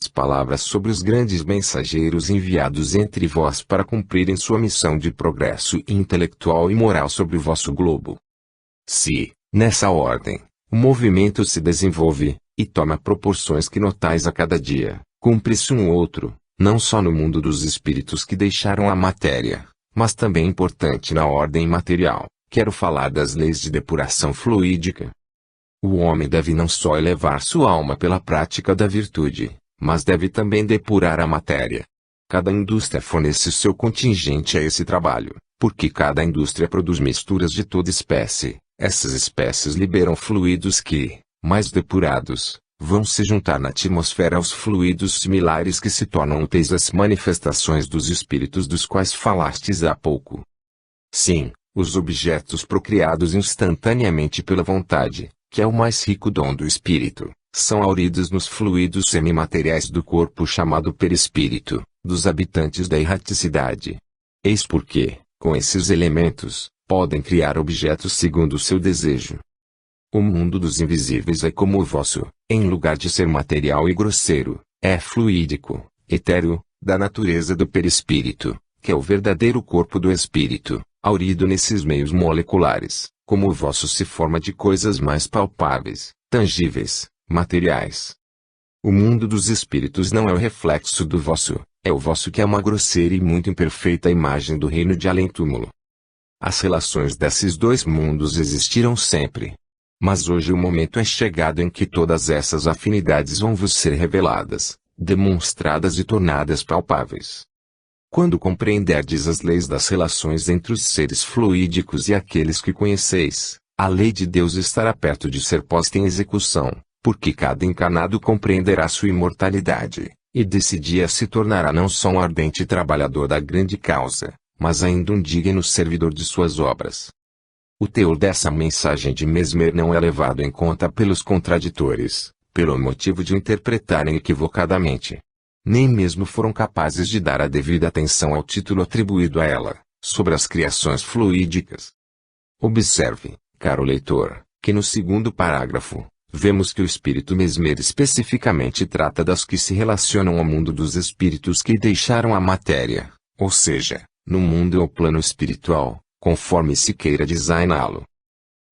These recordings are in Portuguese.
palavras sobre os grandes mensageiros enviados entre vós para cumprirem sua missão de progresso intelectual e moral sobre o vosso globo. Se, nessa ordem, o movimento se desenvolve, e toma proporções que notais a cada dia, cumpre-se um outro, não só no mundo dos espíritos que deixaram a matéria, mas também importante na ordem material. Quero falar das leis de depuração fluídica. O homem deve não só elevar sua alma pela prática da virtude, mas deve também depurar a matéria. Cada indústria fornece seu contingente a esse trabalho, porque cada indústria produz misturas de toda espécie. Essas espécies liberam fluidos que, mais depurados, vão se juntar na atmosfera aos fluidos similares que se tornam úteis às manifestações dos espíritos dos quais falastes há pouco. Sim, os objetos procriados instantaneamente pela vontade, que é o mais rico dom do espírito, são hauridos nos fluidos semimateriais do corpo chamado perispírito, dos habitantes da erraticidade. Eis porque, com esses elementos, podem criar objetos segundo o seu desejo. O mundo dos invisíveis é como o vosso, em lugar de ser material e grosseiro, é fluídico, etéreo, da natureza do perispírito, que é o verdadeiro corpo do espírito, haurido nesses meios moleculares, como o vosso se forma de coisas mais palpáveis, tangíveis, materiais. O mundo dos espíritos não é o reflexo do vosso, é o vosso que é uma grosseira e muito imperfeita imagem do reino de além-túmulo. As relações desses dois mundos existiram sempre. Mas hoje o momento é chegado em que todas essas afinidades vão vos ser reveladas, demonstradas e tornadas palpáveis. Quando compreenderdes as leis das relações entre os seres fluídicos e aqueles que conheceis, a lei de Deus estará perto de ser posta em execução, porque cada encarnado compreenderá sua imortalidade, e desse dia se tornará não só um ardente trabalhador da grande causa, mas ainda um digno servidor de suas obras. O teor dessa mensagem de Mesmer não é levado em conta pelos contraditores, pelo motivo de o interpretarem equivocadamente. Nem mesmo foram capazes de dar a devida atenção ao título atribuído a ela, sobre as criações fluídicas. Observe, caro leitor, que no segundo parágrafo, vemos que o espírito Mesmer especificamente trata das que se relacionam ao mundo dos espíritos que deixaram a matéria, ou seja, no mundo ou plano espiritual, conforme se queira designá-lo.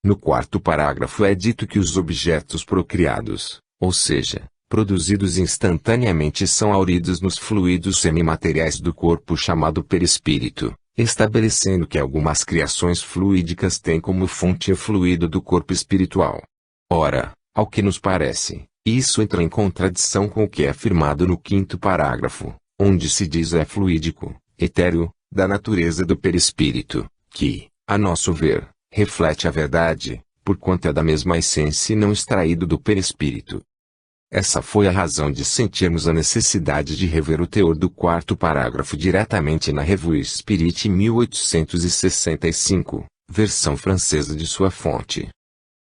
No quarto parágrafo é dito que os objetos procriados, ou seja, produzidos instantaneamente, são hauridos nos fluidos semimateriais do corpo chamado perispírito, estabelecendo que algumas criações fluídicas têm como fonte o fluido do corpo espiritual. Ora, ao que nos parece, isso entra em contradição com o que é afirmado no quinto parágrafo, onde se diz é fluídico, etéreo, da natureza do perispírito, que, a nosso ver, reflete a verdade, porquanto é da mesma essência e não extraído do perispírito. Essa foi a razão de sentirmos a necessidade de rever o teor do quarto parágrafo diretamente na Revue Spirit 1865, versão francesa de sua fonte.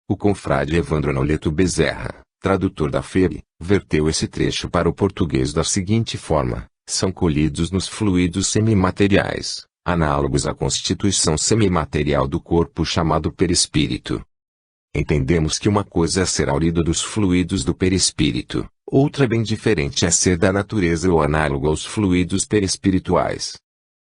O confrade Evandro Noleto Bezerra, tradutor da FEB, verteu esse trecho para o português da seguinte forma: são colhidos nos fluidos semimateriais, análogos à constituição semimaterial do corpo chamado perispírito. Entendemos que uma coisa é ser haurido dos fluidos do perispírito, outra bem diferente é ser da natureza ou análogo aos fluidos perispirituais.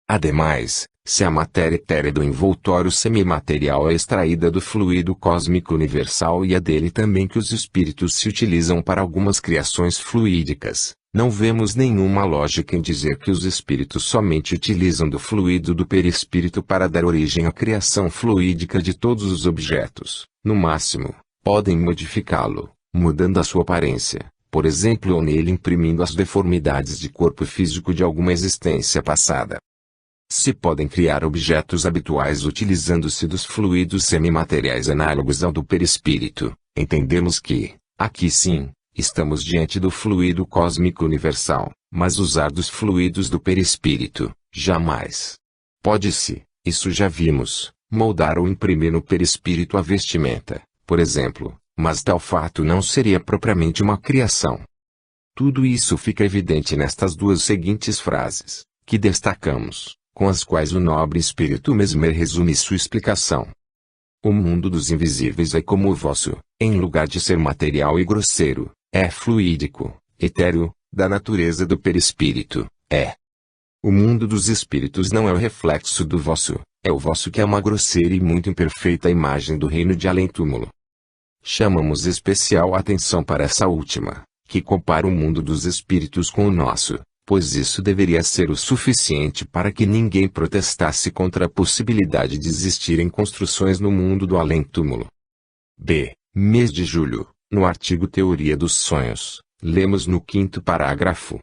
Ademais, se a matéria etérea do envoltório semimaterial é extraída do fluido cósmico universal e é dele também que os espíritos se utilizam para algumas criações fluídicas, não vemos nenhuma lógica em dizer que os espíritos somente utilizam do fluido do perispírito para dar origem à criação fluídica de todos os objetos. No máximo, podem modificá-lo, mudando a sua aparência, por exemplo, ou nele imprimindo as deformidades de corpo físico de alguma existência passada. Se podem criar objetos habituais utilizando-se dos fluidos semimateriais análogos ao do perispírito, entendemos que, aqui sim, estamos diante do fluido cósmico universal, mas usar dos fluidos do perispírito, jamais. Pode-se, isso já vimos, moldar ou imprimir no perispírito a vestimenta, por exemplo, mas tal fato não seria propriamente uma criação. Tudo isso fica evidente nestas duas seguintes frases, que destacamos, com as quais o nobre espírito Mesmer resume sua explicação. O mundo dos invisíveis é como o vosso, em lugar de ser material e grosseiro, é fluídico, etéreo, da natureza do perispírito, é. O mundo dos espíritos não é o reflexo do vosso, é o vosso que é uma grosseira e muito imperfeita imagem do reino de além-túmulo. Chamamos especial atenção para essa última, que compara o mundo dos espíritos com o nosso, pois isso deveria ser o suficiente para que ninguém protestasse contra a possibilidade de existirem construções no mundo do além-túmulo. B. Mês de julho, no artigo Teoria dos Sonhos, lemos no 5º parágrafo.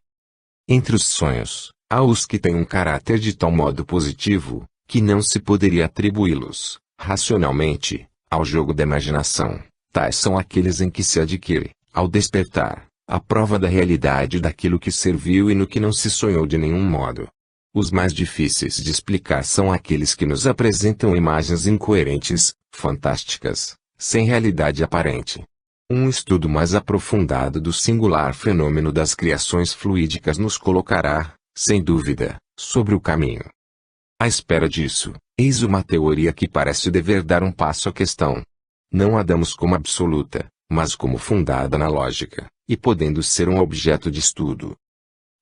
Entre os sonhos, há os que têm um caráter de tal modo positivo, que não se poderia atribuí-los, racionalmente, ao jogo da imaginação. Tais são aqueles em que se adquire, ao despertar, a prova da realidade daquilo que serviu e no que não se sonhou de nenhum modo. Os mais difíceis de explicar são aqueles que nos apresentam imagens incoerentes, fantásticas, sem realidade aparente. Um estudo mais aprofundado do singular fenômeno das criações fluídicas nos colocará, sem dúvida, sobre o caminho. À espera disso, eis uma teoria que parece dever dar um passo à questão. Não a damos como absoluta, mas como fundada na lógica, e podendo ser um objeto de estudo.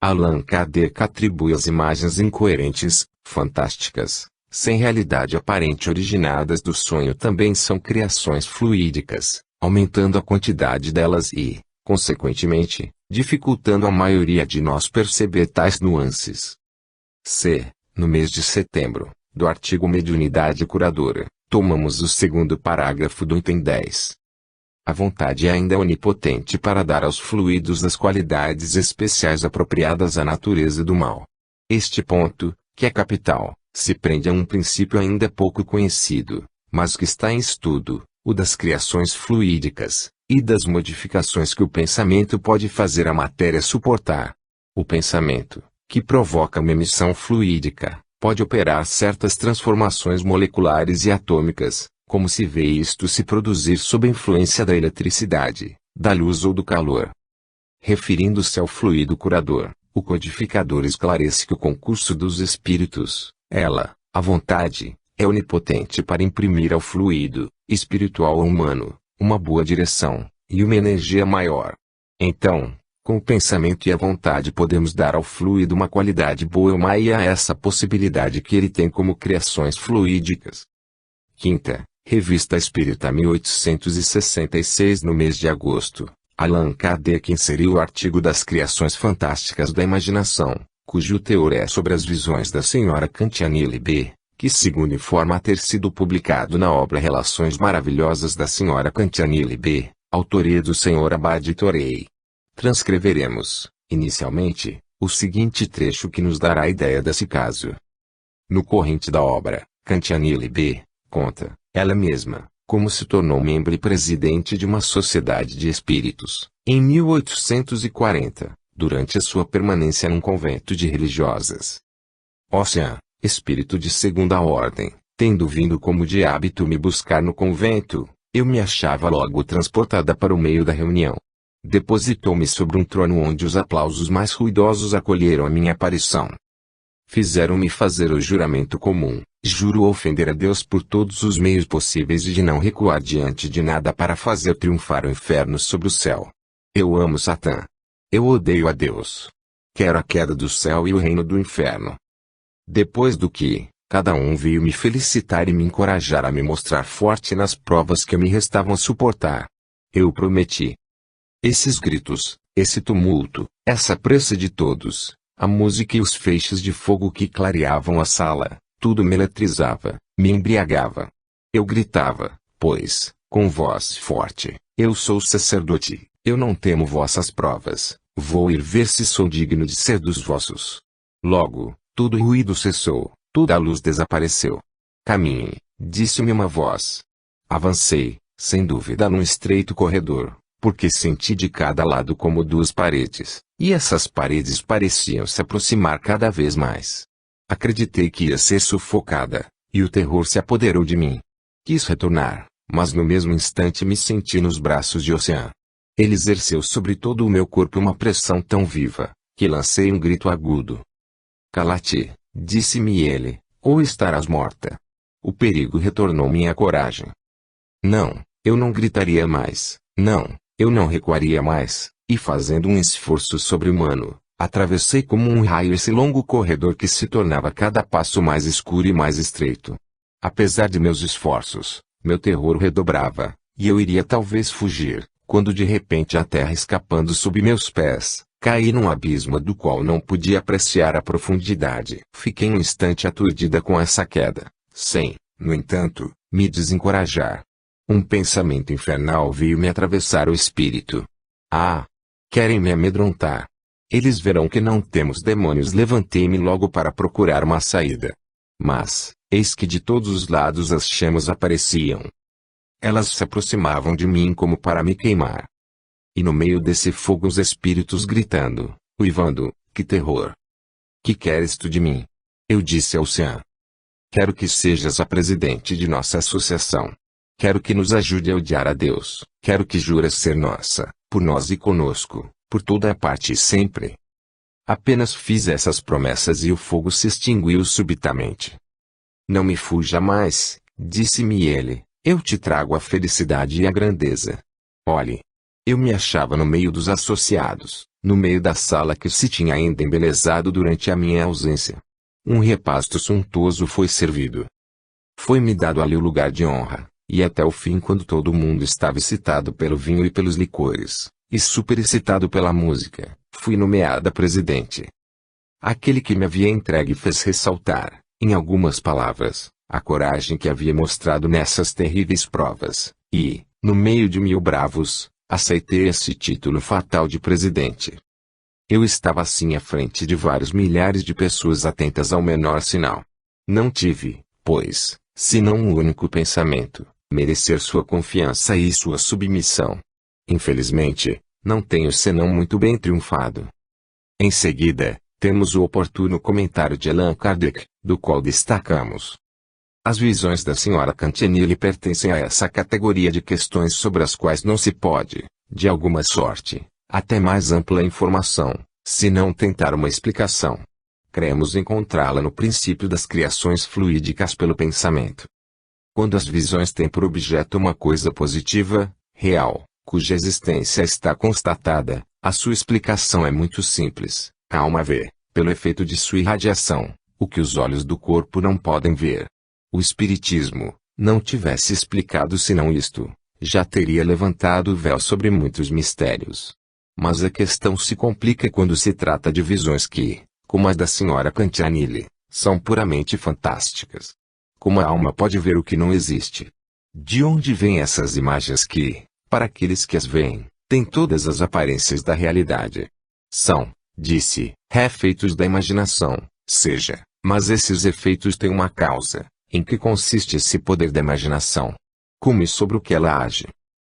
Allan Kardec atribui as imagens incoerentes, fantásticas, sem realidade aparente originadas do sonho também são criações fluídicas, aumentando a quantidade delas e, consequentemente, dificultando a maioria de nós perceber tais nuances. C. No mês de setembro, do artigo Mediunidade Curadora, tomamos o 2º parágrafo do item 10. A vontade ainda é onipotente para dar aos fluidos as qualidades especiais apropriadas à natureza do mal. Este ponto, que é capital, se prende a um princípio ainda pouco conhecido, mas que está em estudo, o das criações fluídicas, e das modificações que o pensamento pode fazer a matéria suportar. O pensamento, que provoca uma emissão fluídica, pode operar certas transformações moleculares e atômicas, como se vê isto se produzir sob a influência da eletricidade, da luz ou do calor. Referindo-se ao fluido curador, o codificador esclarece que o concurso dos espíritos, ela, a vontade, é onipotente para imprimir ao fluido, espiritual ou humano, uma boa direção, e uma energia maior. Então, com o pensamento e a vontade podemos dar ao fluido uma qualidade boa ou má e a essa possibilidade que ele tem como criações fluídicas. Quinta, Revista Espírita 1866. No mês de agosto, Allan Kardec inseriu o artigo das criações fantásticas da imaginação, cujo teor é sobre as visões da senhora Cantianille B., que segundo informa ter sido publicado na obra Relações Maravilhosas da senhora Cantianille B., autoria do senhor Abade Torei. Transcreveremos, inicialmente, o seguinte trecho que nos dará a ideia desse caso. No corrente da obra, Cantianille B. conta, ela mesma, como se tornou membro e presidente de uma sociedade de espíritos, em 1840, durante a sua permanência num convento de religiosas. Ocean, espírito de segunda ordem, tendo vindo como de hábito me buscar no convento, eu me achava logo transportada para o meio da reunião. Depositou-me sobre um trono onde os aplausos mais ruidosos acolheram a minha aparição. Fizeram-me fazer o juramento comum, juro ofender a Deus por todos os meios possíveis e de não recuar diante de nada para fazer triunfar o inferno sobre o céu. Eu amo Satã. Eu odeio a Deus. Quero a queda do céu e o reino do inferno. Depois do que, cada um veio me felicitar e me encorajar a me mostrar forte nas provas que me restavam suportar. Eu prometi. Esses gritos, esse tumulto, essa pressa de todos, a música e os feixes de fogo que clareavam a sala, tudo me eletrizava, me embriagava. Eu gritava, pois, com voz forte, eu sou sacerdote, eu não temo vossas provas, vou ir ver se sou digno de ser dos vossos. Logo, todo o ruído cessou, toda a luz desapareceu. Caminhe, disse-me uma voz. Avancei, sem dúvida num estreito corredor, porque senti de cada lado como duas paredes, e essas paredes pareciam se aproximar cada vez mais. Acreditei que ia ser sufocada, e o terror se apoderou de mim. Quis retornar, mas no mesmo instante me senti nos braços de Ocean. Ele exerceu sobre todo o meu corpo uma pressão tão viva, que lancei um grito agudo. Cala-te, disse-me ele, ou estarás morta. O perigo retornou minha coragem. Não, eu não gritaria mais, não, eu não recuaria mais, E fazendo um esforço sobre-humano, atravessei como um raio esse longo corredor que se tornava cada passo mais escuro e mais estreito. Apesar de meus esforços, meu terror redobrava, e eu iria talvez fugir, quando de repente a terra escapando sob meus pés, caí num abismo do qual não podia apreciar a profundidade. Fiquei um instante aturdida com essa queda, sem, no entanto, me desencorajar. Um pensamento infernal veio me atravessar o espírito. Ah! Querem me amedrontar. Eles verão que não temos demônios. Levantei-me logo para procurar uma saída. Mas, eis que de todos os lados as chamas apareciam. Elas se aproximavam de mim como para me queimar. E no meio desse fogo os espíritos gritando, uivando, que terror! Que queres tu de mim? Eu disse ao Cian. Quero que sejas a presidente de nossa associação. Quero que nos ajude a odiar a Deus. Quero que juras ser nossa, por nós e conosco, por toda a parte e sempre. Apenas fiz essas promessas e o fogo se extinguiu subitamente. Não me fuja mais, disse-me ele, eu te trago a felicidade e a grandeza. Olhe. Eu me achava no meio dos associados, no meio da sala que se tinha ainda embelezado durante a minha ausência. Um repasto suntuoso foi servido. Foi-me dado ali o lugar de honra, e até o fim, quando todo mundo estava excitado pelo vinho e pelos licores, e superexcitado pela música, fui nomeada presidente. Aquele que me havia entregue fez ressaltar, em algumas palavras, a coragem que havia mostrado nessas terríveis provas, e, no meio de 1000 bravos, aceitei esse título fatal de presidente. Eu estava assim à frente de vários milhares de pessoas atentas ao menor sinal. Não tive, pois, senão um único pensamento: merecer sua confiança e sua submissão. Infelizmente, não tenho senão muito bem triunfado. Em seguida, temos o oportuno comentário de Allan Kardec, do qual destacamos. As visões da Sra. Cantianille pertencem a essa categoria de questões sobre as quais não se pode, de alguma sorte, até mais ampla informação, se não tentar uma explicação. Cremos encontrá-la no princípio das criações fluídicas pelo pensamento. Quando as visões têm por objeto uma coisa positiva, real, cuja existência está constatada, a sua explicação é muito simples. A alma vê, pelo efeito de sua irradiação, o que os olhos do corpo não podem ver. O Espiritismo, não tivesse explicado senão isto, já teria levantado o véu sobre muitos mistérios. Mas a questão se complica quando se trata de visões que, como as da Sra. Cantianille, são puramente fantásticas. Como a alma pode ver o que não existe? De onde vêm essas imagens que, para aqueles que as veem, têm todas as aparências da realidade? São, disse, efeitos da imaginação, seja, mas esses efeitos têm uma causa. Em que consiste esse poder da imaginação? Como e sobre o que ela age?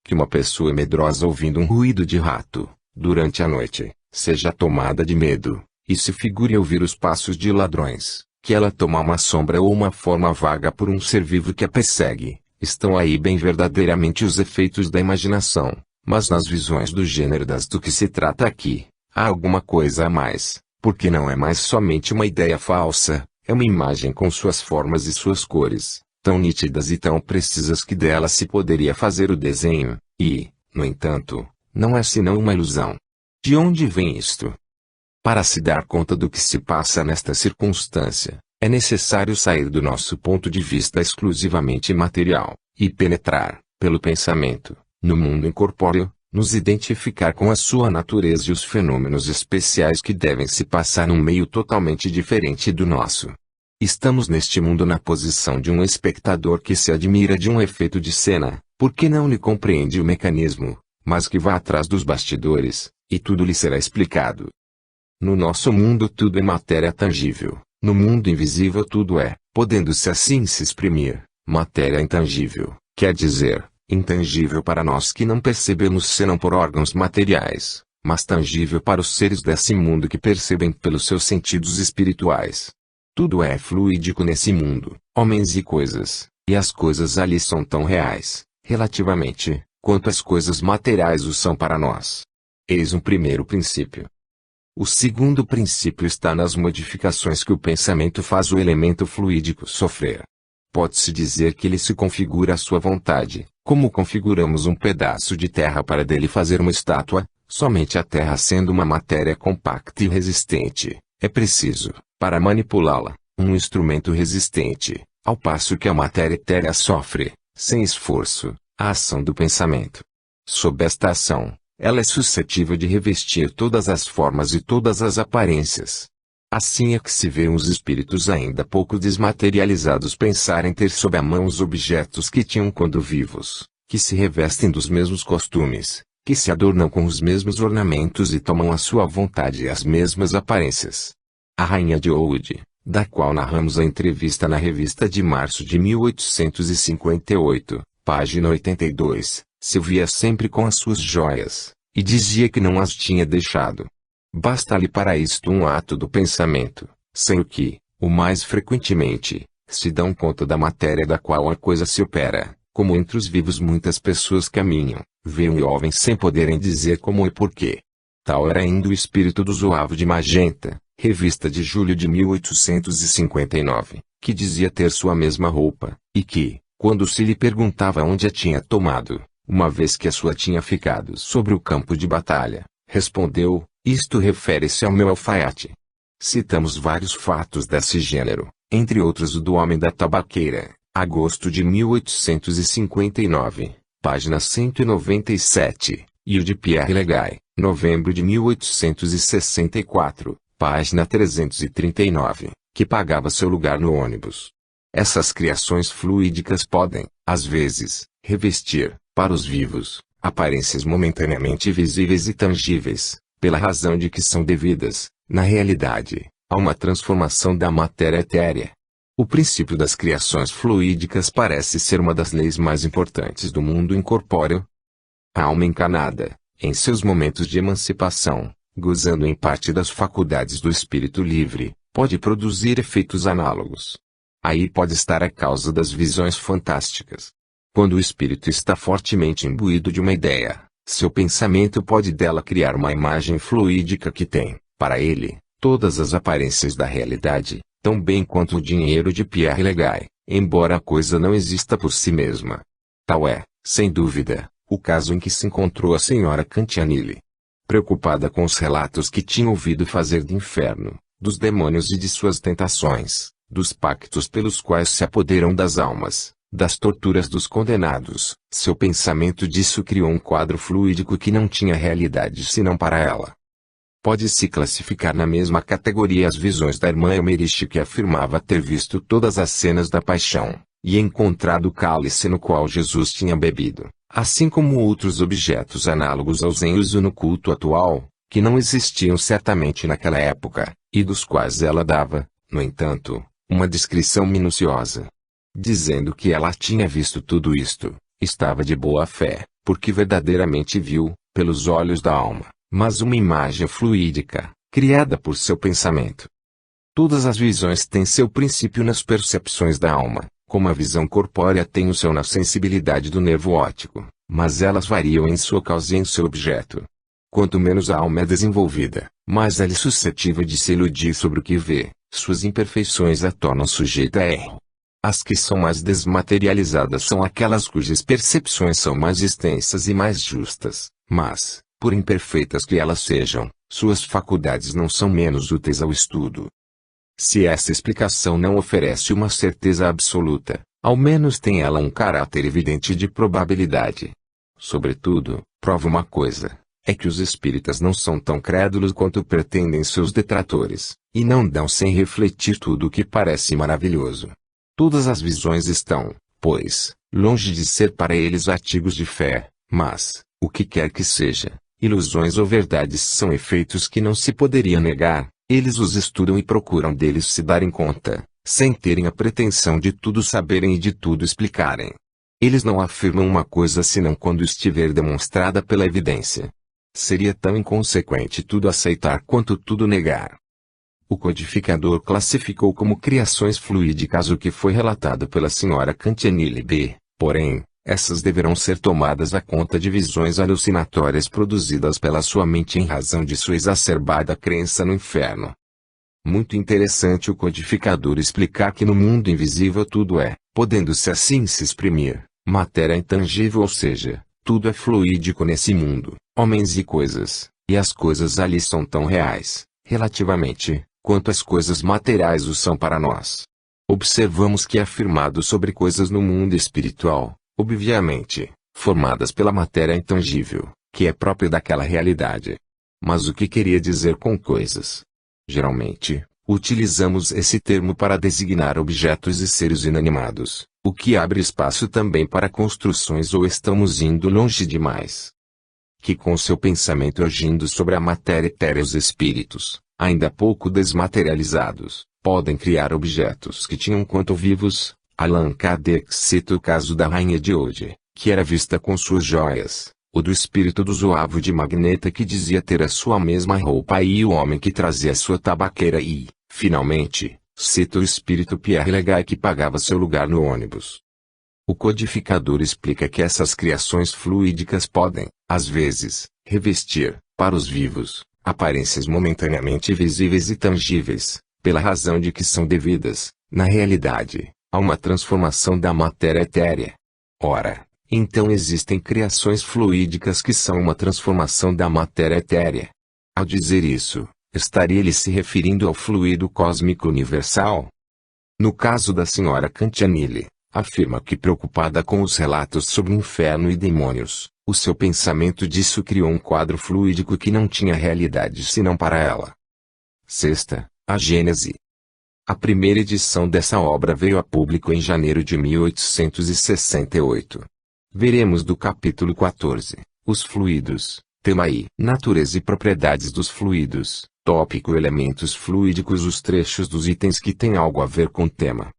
Que uma pessoa medrosa ouvindo um ruído de rato, durante a noite, seja tomada de medo, e se figure ouvir os passos de ladrões, que ela toma uma sombra ou uma forma vaga por um ser vivo que a persegue. Estão aí bem verdadeiramente os efeitos da imaginação, mas nas visões do gênero das do que se trata aqui, há alguma coisa a mais, porque não é mais somente uma ideia falsa. É uma imagem com suas formas e suas cores, tão nítidas e tão precisas que dela se poderia fazer o desenho, e, no entanto, não é senão uma ilusão. De onde vem isto? Para se dar conta do que se passa nesta circunstância, é necessário sair do nosso ponto de vista exclusivamente material, e penetrar, pelo pensamento, no mundo incorpóreo, nos identificar com a sua natureza e os fenômenos especiais que devem se passar num meio totalmente diferente do nosso. Estamos neste mundo na posição de um espectador que se admira de um efeito de cena, porque não lhe compreende o mecanismo, mas que vá atrás dos bastidores, e tudo lhe será explicado. No nosso mundo tudo é matéria tangível, no mundo invisível tudo é, podendo-se assim se exprimir, matéria intangível, quer dizer, intangível para nós que não percebemos senão por órgãos materiais, mas tangível para os seres desse mundo que percebem pelos seus sentidos espirituais. Tudo é fluídico nesse mundo, homens e coisas, e as coisas ali são tão reais, relativamente, quanto as coisas materiais o são para nós. Eis um primeiro princípio. O segundo princípio está nas modificações que o pensamento faz o elemento fluídico sofrer. Pode-se dizer que ele se configura à sua vontade, como configuramos um pedaço de terra para dele fazer uma estátua, Somente a Terra, sendo uma matéria compacta e resistente, é preciso, para manipulá-la, um instrumento resistente, ao passo que a matéria etérea sofre, sem esforço, a ação do pensamento. Sob esta ação, ela é suscetível de revestir todas as formas e todas as aparências. Assim é que se vê os espíritos ainda pouco desmaterializados pensarem ter sob a mão os objetos que tinham quando vivos, que se revestem dos mesmos costumes, que se adornam com os mesmos ornamentos e tomam à sua vontade as mesmas aparências. A rainha de Oude, da qual narramos a entrevista na revista de março de 1858, página 82, se via sempre com as suas joias, e dizia que não as tinha deixado. Basta-lhe para isto um ato do pensamento, sem o que, o mais frequentemente, se dão conta da matéria da qual a coisa se opera, como entre os vivos muitas pessoas caminham, veem e ouvem sem poderem dizer como e porquê. Tal era ainda o espírito do Zoavo de Magenta, revista de julho de 1859, que dizia ter sua mesma roupa, e que, quando se lhe perguntava onde a tinha tomado, uma vez que a sua tinha ficado sobre o campo de batalha, respondeu: isto refere-se ao meu alfaiate. Citamos vários fatos desse gênero, entre outros o do Homem da Tabaqueira, agosto de 1859, página 197, e o de Pierre Legay, novembro de 1864, página 339, que pagava seu lugar no ônibus. Essas criações fluídicas podem, às vezes, revestir, para os vivos, aparências momentaneamente visíveis e tangíveis, pela razão de que são devidas, na realidade, a uma transformação da matéria etérea. O princípio das criações fluídicas parece ser uma das leis mais importantes do mundo incorpóreo. A alma encarnada, em seus momentos de emancipação, gozando em parte das faculdades do espírito livre, pode produzir efeitos análogos. Aí pode estar a causa das visões fantásticas. Quando o espírito está fortemente imbuído de uma ideia, seu pensamento pode dela criar uma imagem fluídica que tem, para ele, todas as aparências da realidade, tão bem quanto o dinheiro de Pierre Legay, embora a coisa não exista por si mesma. Tal é, sem dúvida, o caso em que se encontrou a senhora Cantianille. Preocupada com os relatos que tinha ouvido fazer do inferno, dos demônios e de suas tentações, dos pactos pelos quais se apoderam das almas, das torturas dos condenados, seu pensamento disso criou um quadro fluídico que não tinha realidade senão para ela. Pode-se classificar na mesma categoria as visões da irmã Emmerich, que afirmava ter visto todas as cenas da paixão, e encontrado o cálice no qual Jesus tinha bebido, assim como outros objetos análogos aos em uso no culto atual, que não existiam certamente naquela época, e dos quais ela dava, no entanto, uma descrição minuciosa. Dizendo que ela tinha visto tudo isto, estava de boa fé, porque verdadeiramente viu, pelos olhos da alma, mas uma imagem fluídica, criada por seu pensamento. Todas as visões têm seu princípio nas percepções da alma, como a visão corpórea tem o seu na sensibilidade do nervo óptico, mas elas variam em sua causa e em seu objeto. Quanto menos a alma é desenvolvida, mais ela é suscetível de se iludir sobre o que vê, suas imperfeições a tornam sujeita a erro. As que são mais desmaterializadas são aquelas cujas percepções são mais extensas e mais justas, mas, por imperfeitas que elas sejam, suas faculdades não são menos úteis ao estudo. Se essa explicação não oferece uma certeza absoluta, ao menos tem ela um caráter evidente de probabilidade. Sobretudo, prova uma coisa, é que os espíritas não são tão crédulos quanto pretendem seus detratores, e não dão sem refletir tudo o que parece maravilhoso. Todas as visões estão, pois, longe de ser para eles artigos de fé, mas, o que quer que seja, ilusões ou verdades são efeitos que não se poderia negar, eles os estudam e procuram deles se darem conta, sem terem a pretensão de tudo saberem e de tudo explicarem. Eles não afirmam uma coisa senão quando estiver demonstrada pela evidência. Seria tão inconsequente tudo aceitar quanto tudo negar. O codificador classificou como criações fluídicas o que foi relatado pela senhora Cantianille B. Porém, essas deverão ser tomadas à conta de visões alucinatórias produzidas pela sua mente em razão de sua exacerbada crença no inferno. Muito interessante o codificador explicar que no mundo invisível tudo é, podendo-se assim se exprimir, matéria intangível, ou seja, tudo é fluídico nesse mundo, homens e coisas, e as coisas ali são tão reais, relativamente, quanto as coisas materiais o são para nós. Observamos que é afirmado sobre coisas no mundo espiritual, obviamente, formadas pela matéria intangível, que é própria daquela realidade. Mas o que queria dizer com coisas? Geralmente, utilizamos esse termo para designar objetos e seres inanimados, o que abre espaço também para construções, ou estamos indo longe demais. Que com seu pensamento agindo sobre a matéria etérea os espíritos, ainda pouco desmaterializados, podem criar objetos que tinham quanto vivos. Allan Kardec cita o caso da rainha de Oude, que era vista com suas joias, o do espírito do zoavo de Magneta que dizia ter a sua mesma roupa e o homem que trazia sua tabaqueira e, finalmente, cita o espírito Pierre Legay que pagava seu lugar no ônibus. O codificador explica que essas criações fluídicas podem, às vezes, revestir, para os vivos, aparências momentaneamente visíveis e tangíveis, pela razão de que são devidas, na realidade, a uma transformação da matéria etérea. Ora, então existem criações fluídicas que são uma transformação da matéria etérea. Ao dizer isso, estaria ele se referindo ao fluido cósmico universal? No caso da senhora Cantianille, afirma que preocupada com os relatos sobre inferno e demônios, o seu pensamento disso criou um quadro fluídico que não tinha realidade senão para ela. Sexta, a Gênese. A primeira edição dessa obra veio a público em janeiro de 1868. Veremos do capítulo 14, os fluidos, tema I, natureza e propriedades dos fluidos, tópico elementos fluídicos, os trechos dos itens que têm algo a ver com o tema.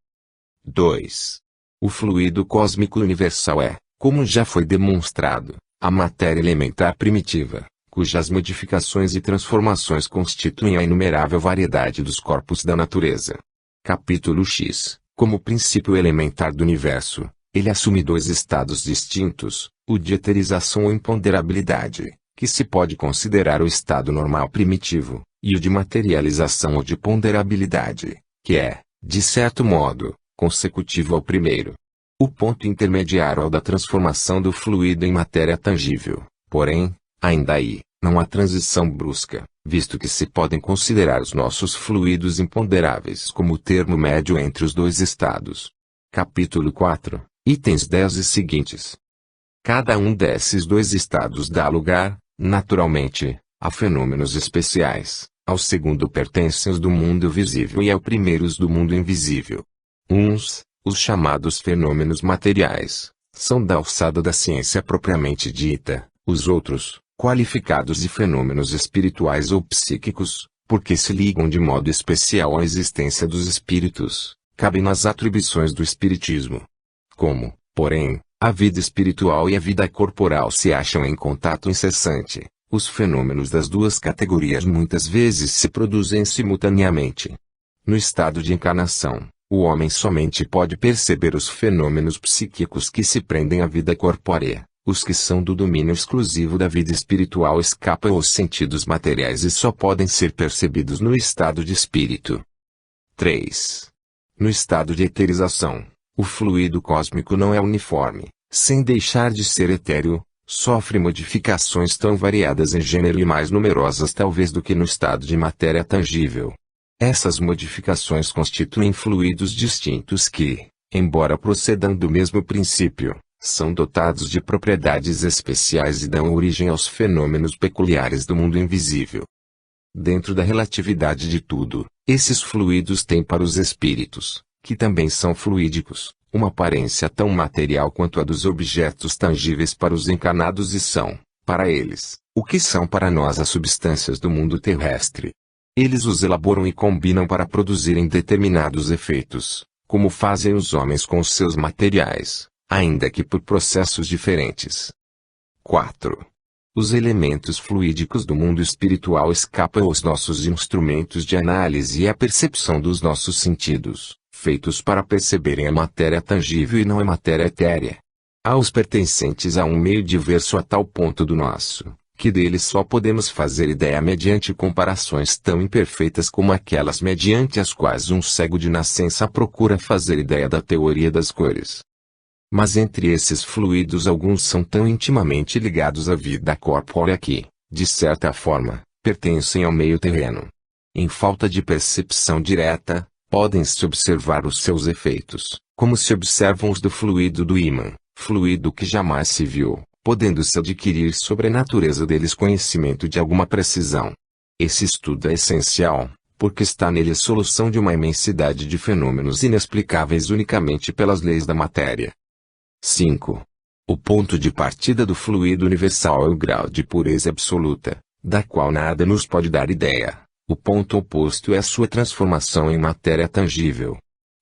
2. O fluido cósmico universal é, como já foi demonstrado, a matéria elementar primitiva, cujas modificações e transformações constituem a inumerável variedade dos corpos da natureza. Capítulo X. Como princípio elementar do universo, ele assume dois estados distintos, o de eterização ou imponderabilidade, que se pode considerar o estado normal primitivo, e o de materialização ou de ponderabilidade, que é, de certo modo, consecutivo ao primeiro. O ponto intermediário é o da transformação do fluido em matéria tangível, porém, ainda aí, não há transição brusca, visto que se podem considerar os nossos fluidos imponderáveis como o termo médio entre os dois estados. Capítulo 4, itens 10 e seguintes. Cada um desses dois estados dá lugar, naturalmente, a fenômenos especiais. Ao segundo pertencem os do mundo visível e ao primeiro os do mundo invisível. Uns, os chamados fenômenos materiais, são da alçada da ciência propriamente dita, os outros, qualificados de fenômenos espirituais ou psíquicos, porque se ligam de modo especial à existência dos espíritos, cabem nas atribuições do espiritismo. Como, porém, a vida espiritual e a vida corporal se acham em contato incessante, os fenômenos das duas categorias muitas vezes se produzem simultaneamente. No estado de encarnação, o homem somente pode perceber os fenômenos psíquicos que se prendem à vida corpórea. Os que são do domínio exclusivo da vida espiritual escapam aos sentidos materiais e só podem ser percebidos no estado de espírito. 3. No estado de eterização, o fluido cósmico não é uniforme, sem deixar de ser etéreo, sofre modificações tão variadas em gênero e mais numerosas talvez do que no estado de matéria tangível. Essas modificações constituem fluidos distintos que, embora procedam do mesmo princípio, são dotados de propriedades especiais e dão origem aos fenômenos peculiares do mundo invisível. Dentro da relatividade de tudo, esses fluidos têm para os espíritos, que também são fluídicos, uma aparência tão material quanto a dos objetos tangíveis para os encarnados e são, para eles, o que são para nós as substâncias do mundo terrestre. Eles os elaboram e combinam para produzirem determinados efeitos, como fazem os homens com os seus materiais, ainda que por processos diferentes. 4. Os elementos fluídicos do mundo espiritual escapam aos nossos instrumentos de análise e à percepção dos nossos sentidos, feitos para perceberem a matéria tangível e não a matéria etérea. Há os pertencentes a um meio diverso a tal ponto do nosso, que deles só podemos fazer ideia mediante comparações tão imperfeitas como aquelas mediante as quais um cego de nascença procura fazer ideia da teoria das cores. Mas entre esses fluidos alguns são tão intimamente ligados à vida corpórea que, de certa forma, pertencem ao meio terreno. Em falta de percepção direta, podem-se observar os seus efeitos, como se observam os do fluido do ímã, fluido que jamais se viu, podendo-se adquirir sobre a natureza deles conhecimento de alguma precisão. Esse estudo é essencial, porque está nele a solução de uma imensidade de fenômenos inexplicáveis unicamente pelas leis da matéria. 5. O ponto de partida do fluido universal é o grau de pureza absoluta, da qual nada nos pode dar ideia. O ponto oposto é a sua transformação em matéria tangível.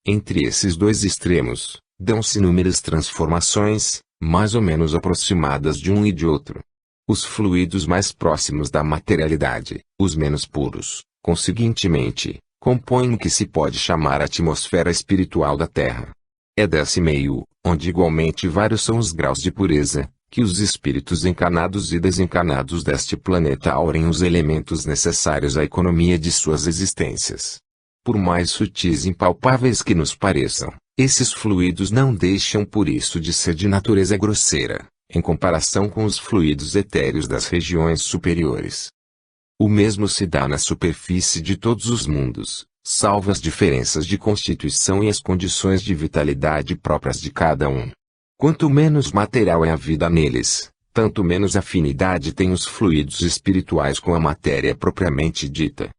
Entre esses dois extremos, dão-se inúmeras transformações, mais ou menos aproximadas de um e de outro. Os fluidos mais próximos da materialidade, os menos puros, conseguintemente, compõem o que se pode chamar a atmosfera espiritual da Terra. É desse meio, onde igualmente vários são os graus de pureza, que os espíritos encarnados e desencarnados deste planeta aurem os elementos necessários à economia de suas existências. Por mais sutis e impalpáveis que nos pareçam, esses fluidos não deixam por isso de ser de natureza grosseira, em comparação com os fluidos etéreos das regiões superiores. O mesmo se dá na superfície de todos os mundos, salvo as diferenças de constituição e as condições de vitalidade próprias de cada um. Quanto menos material é a vida neles, tanto menos afinidade têm os fluidos espirituais com a matéria propriamente dita.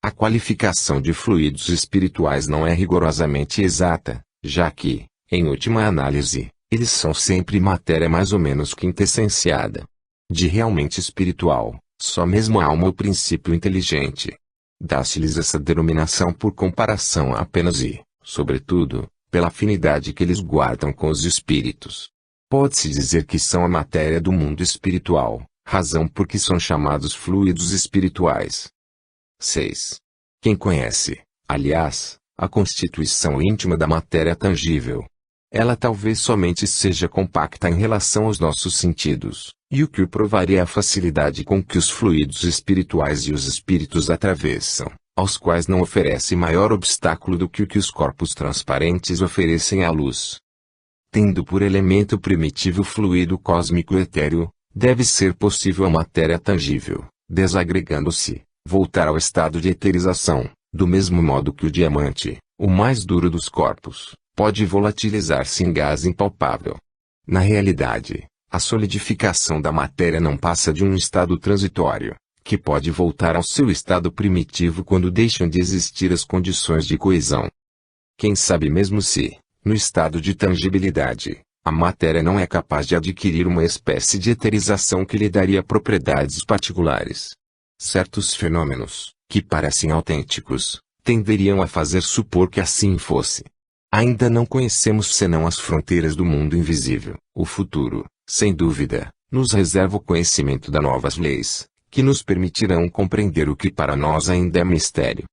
A qualificação de fluidos espirituais não é rigorosamente exata, já que, em última análise, eles são sempre matéria mais ou menos quintessenciada. De realmente espiritual, só mesmo a alma ou princípio inteligente. Dá-se-lhes essa denominação por comparação apenas e, sobretudo, pela afinidade que eles guardam com os espíritos. Pode-se dizer que são a matéria do mundo espiritual, razão por que são chamados fluidos espirituais. 6. Quem conhece, aliás, a constituição íntima da matéria tangível, ela talvez somente seja compacta em relação aos nossos sentidos, e o que o provaria é a facilidade com que os fluidos espirituais e os espíritos atravessam, aos quais não oferece maior obstáculo do que o que os corpos transparentes oferecem à luz. Tendo por elemento primitivo o fluido cósmico etéreo, deve ser possível a matéria tangível, desagregando-se, voltar ao estado de eterização, do mesmo modo que o diamante, o mais duro dos corpos, pode volatilizar-se em gás impalpável. Na realidade, a solidificação da matéria não passa de um estado transitório, que pode voltar ao seu estado primitivo quando deixam de existir as condições de coesão. Quem sabe mesmo se, no estado de tangibilidade, a matéria não é capaz de adquirir uma espécie de eterização que lhe daria propriedades particulares. Certos fenômenos, que parecem autênticos, tenderiam a fazer supor que assim fosse. Ainda não conhecemos senão as fronteiras do mundo invisível. O futuro, sem dúvida, nos reserva o conhecimento das novas leis, que nos permitirão compreender o que para nós ainda é mistério.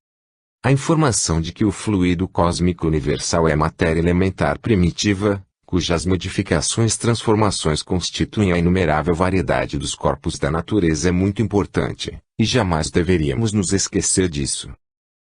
A informação de que o fluido cósmico universal é matéria elementar primitiva, cujas modificações e transformações constituem a inumerável variedade dos corpos da natureza é muito importante, e jamais deveríamos nos esquecer disso.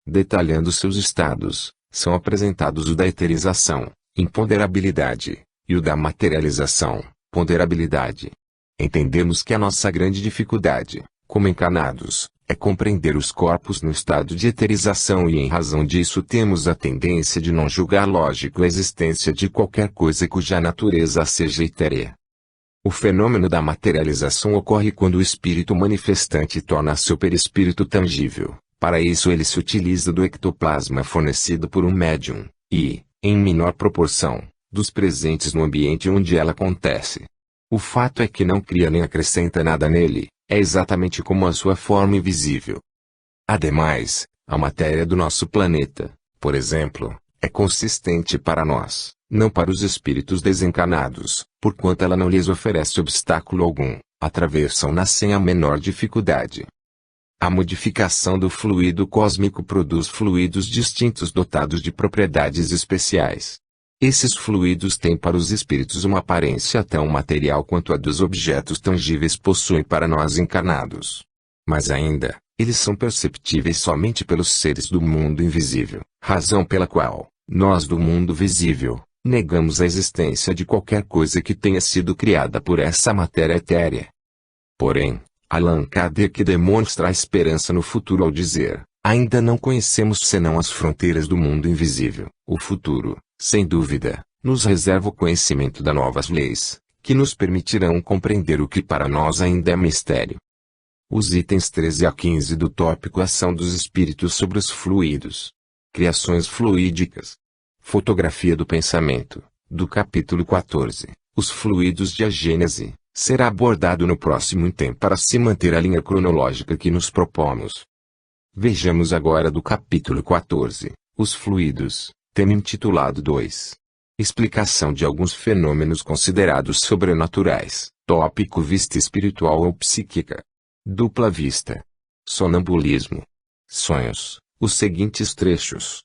Detalhando seus estados, são apresentados o da eterização, imponderabilidade, e o da materialização, ponderabilidade. Entendemos que a nossa grande dificuldade, como encarnados, é compreender os corpos no estado de eterização e em razão disso temos a tendência de não julgar lógico a existência de qualquer coisa cuja natureza seja etérea. O fenômeno da materialização ocorre quando o espírito manifestante torna seu perispírito tangível. Para isso ele se utiliza do ectoplasma fornecido por um médium, e, em menor proporção, dos presentes no ambiente onde ela acontece. O fato é que não cria nem acrescenta nada nele, é exatamente como a sua forma invisível. Ademais, a matéria do nosso planeta, por exemplo, é consistente para nós, não para os espíritos desencarnados, porquanto ela não lhes oferece obstáculo algum, atravessam-na sem a menor dificuldade. A modificação do fluido cósmico produz fluidos distintos dotados de propriedades especiais. Esses fluidos têm para os espíritos uma aparência tão material quanto a dos objetos tangíveis possuem para nós encarnados. Mas ainda, eles são perceptíveis somente pelos seres do mundo invisível, razão pela qual, nós do mundo visível, negamos a existência de qualquer coisa que tenha sido criada por essa matéria etérea. Porém, Allan Kardec demonstra a esperança no futuro ao dizer: ainda não conhecemos senão as fronteiras do mundo invisível. O futuro, sem dúvida, nos reserva o conhecimento das novas leis, que nos permitirão compreender o que para nós ainda é mistério. Os itens 13 a 15 do tópico Ação dos Espíritos sobre os Fluidos. Criações fluídicas. Fotografia do pensamento, do capítulo 14, Os fluidos de a Gênese, será abordado no próximo item para se manter a linha cronológica que nos propomos. Vejamos agora do capítulo 14, Os fluidos, tema intitulado 2. Explicação de alguns fenômenos considerados sobrenaturais, tópico vista espiritual ou psíquica. Dupla vista. Sonambulismo. Sonhos, os seguintes trechos.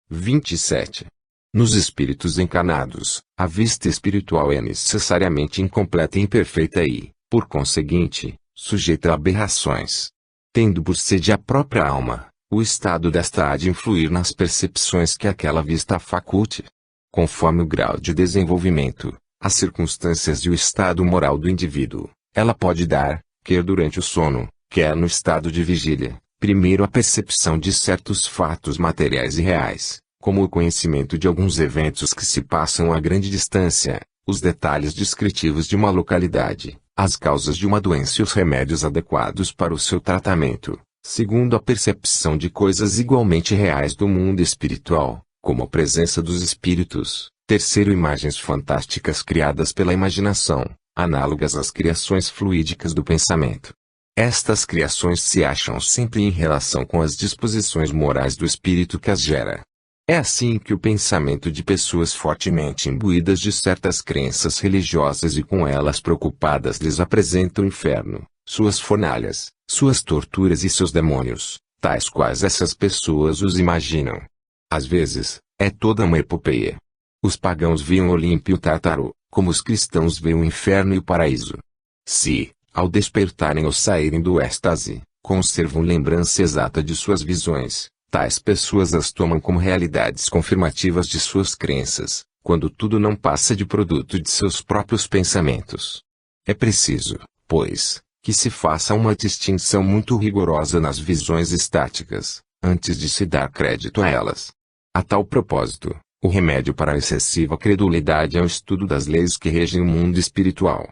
27. Nos espíritos encarnados, a vista espiritual é necessariamente incompleta e imperfeita e, por conseguinte, sujeita a aberrações. Tendo por sede a própria alma, o estado desta há de influir nas percepções que aquela vista faculte. Conforme o grau de desenvolvimento, as circunstâncias e o estado moral do indivíduo, ela pode dar, quer durante o sono, quer no estado de vigília, primeiro a percepção de certos fatos materiais e reais, como o conhecimento de alguns eventos que se passam a grande distância, os detalhes descritivos de uma localidade, as causas de uma doença e os remédios adequados para o seu tratamento, segundo a percepção de coisas igualmente reais do mundo espiritual, como a presença dos espíritos, terceiro imagens fantásticas criadas pela imaginação, análogas às criações fluídicas do pensamento. Estas criações se acham sempre em relação com as disposições morais do espírito que as gera. É assim que o pensamento de pessoas fortemente imbuídas de certas crenças religiosas e com elas preocupadas lhes apresenta o inferno, suas fornalhas, suas torturas e seus demônios, tais quais essas pessoas os imaginam. Às vezes, é toda uma epopeia. Os pagãos viam Olimpo e o Tártaro, como os cristãos veem o inferno e o paraíso. Se, ao despertarem ou saírem do êxtase, conservam lembrança exata de suas visões, tais pessoas as tomam como realidades confirmativas de suas crenças, quando tudo não passa de produto de seus próprios pensamentos. É preciso, pois, que se faça uma distinção muito rigorosa nas visões estáticas, antes de se dar crédito a elas. A tal propósito, o remédio para a excessiva credulidade é o estudo das leis que regem o mundo espiritual.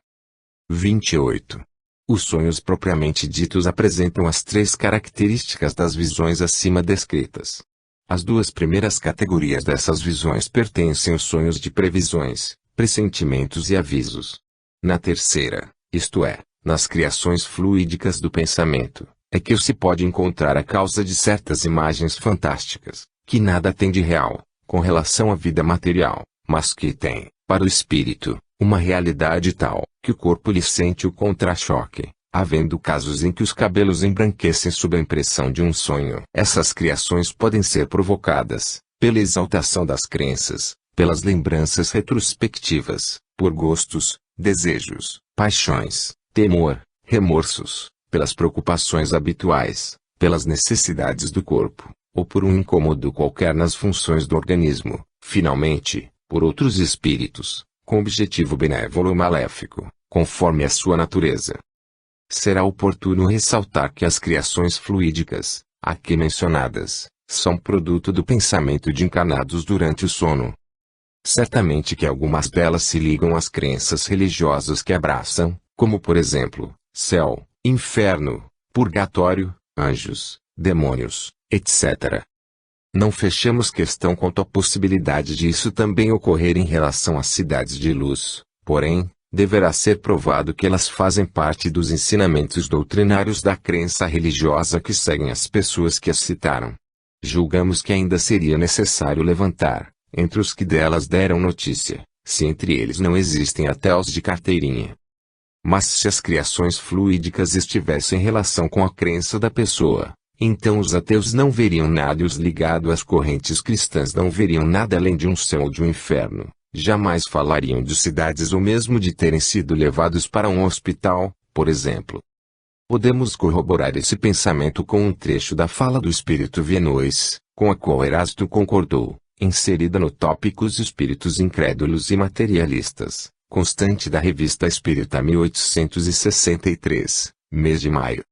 28. Os sonhos propriamente ditos apresentam as três características das visões acima descritas. As duas primeiras categorias dessas visões pertencem aos sonhos de previsões, pressentimentos e avisos. Na terceira, isto é, nas criações fluídicas do pensamento, é que se pode encontrar a causa de certas imagens fantásticas, que nada têm de real, com relação à vida material, mas que têm, para o espírito, uma realidade tal, que o corpo lhe sente o contra-choque, havendo casos em que os cabelos embranquecem sob a impressão de um sonho. Essas criações podem ser provocadas, pela exaltação das crenças, pelas lembranças retrospectivas, por gostos, desejos, paixões, temor, remorsos, pelas preocupações habituais, pelas necessidades do corpo, ou por um incômodo qualquer nas funções do organismo, finalmente, por outros espíritos, com objetivo benévolo ou maléfico, conforme a sua natureza. Será oportuno ressaltar que as criações fluídicas, aqui mencionadas, são produto do pensamento de encarnados durante o sono. Certamente que algumas delas se ligam às crenças religiosas que abraçam, como por exemplo, céu, inferno, purgatório, anjos, demônios, etc. Não fechamos questão quanto à possibilidade de isso também ocorrer em relação às cidades de luz, porém, deverá ser provado que elas fazem parte dos ensinamentos doutrinários da crença religiosa que seguem as pessoas que as citaram. Julgamos que ainda seria necessário levantar, entre os que delas deram notícia, se entre eles não existem até os de carteirinha. Mas se as criações fluídicas estivessem em relação com a crença da pessoa, então os ateus não veriam nada e os ligados às correntes cristãs não veriam nada além de um céu ou de um inferno, jamais falariam de cidades ou mesmo de terem sido levados para um hospital, por exemplo. Podemos corroborar esse pensamento com um trecho da fala do espírito Vienois, com a qual Erasto concordou, inserida no Tópicos Espíritos Incrédulos e Materialistas, constante da Revista Espírita 1863, mês de maio.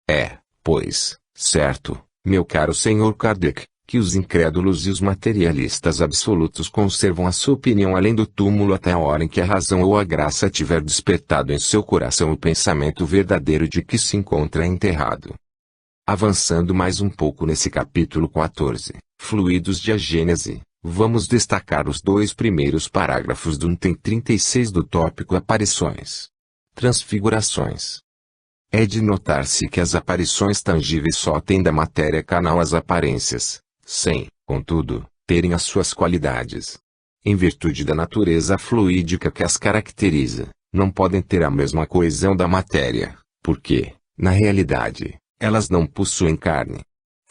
É, pois, certo, meu caro Sr. Kardec, que os incrédulos e os materialistas absolutos conservam a sua opinião além do túmulo até a hora em que a razão ou a graça tiver despertado em seu coração o pensamento verdadeiro de que se encontra enterrado. Avançando mais um pouco nesse capítulo 14, Fluidos de a Gênese, vamos destacar os 2 primeiros parágrafos do item 36 do tópico Aparições. Transfigurações. É de notar-se que as aparições tangíveis só têm da matéria carnal as aparências, sem, contudo, terem as suas qualidades. Em virtude da natureza fluídica que as caracteriza, não podem ter a mesma coesão da matéria, porque, na realidade, elas não possuem carne.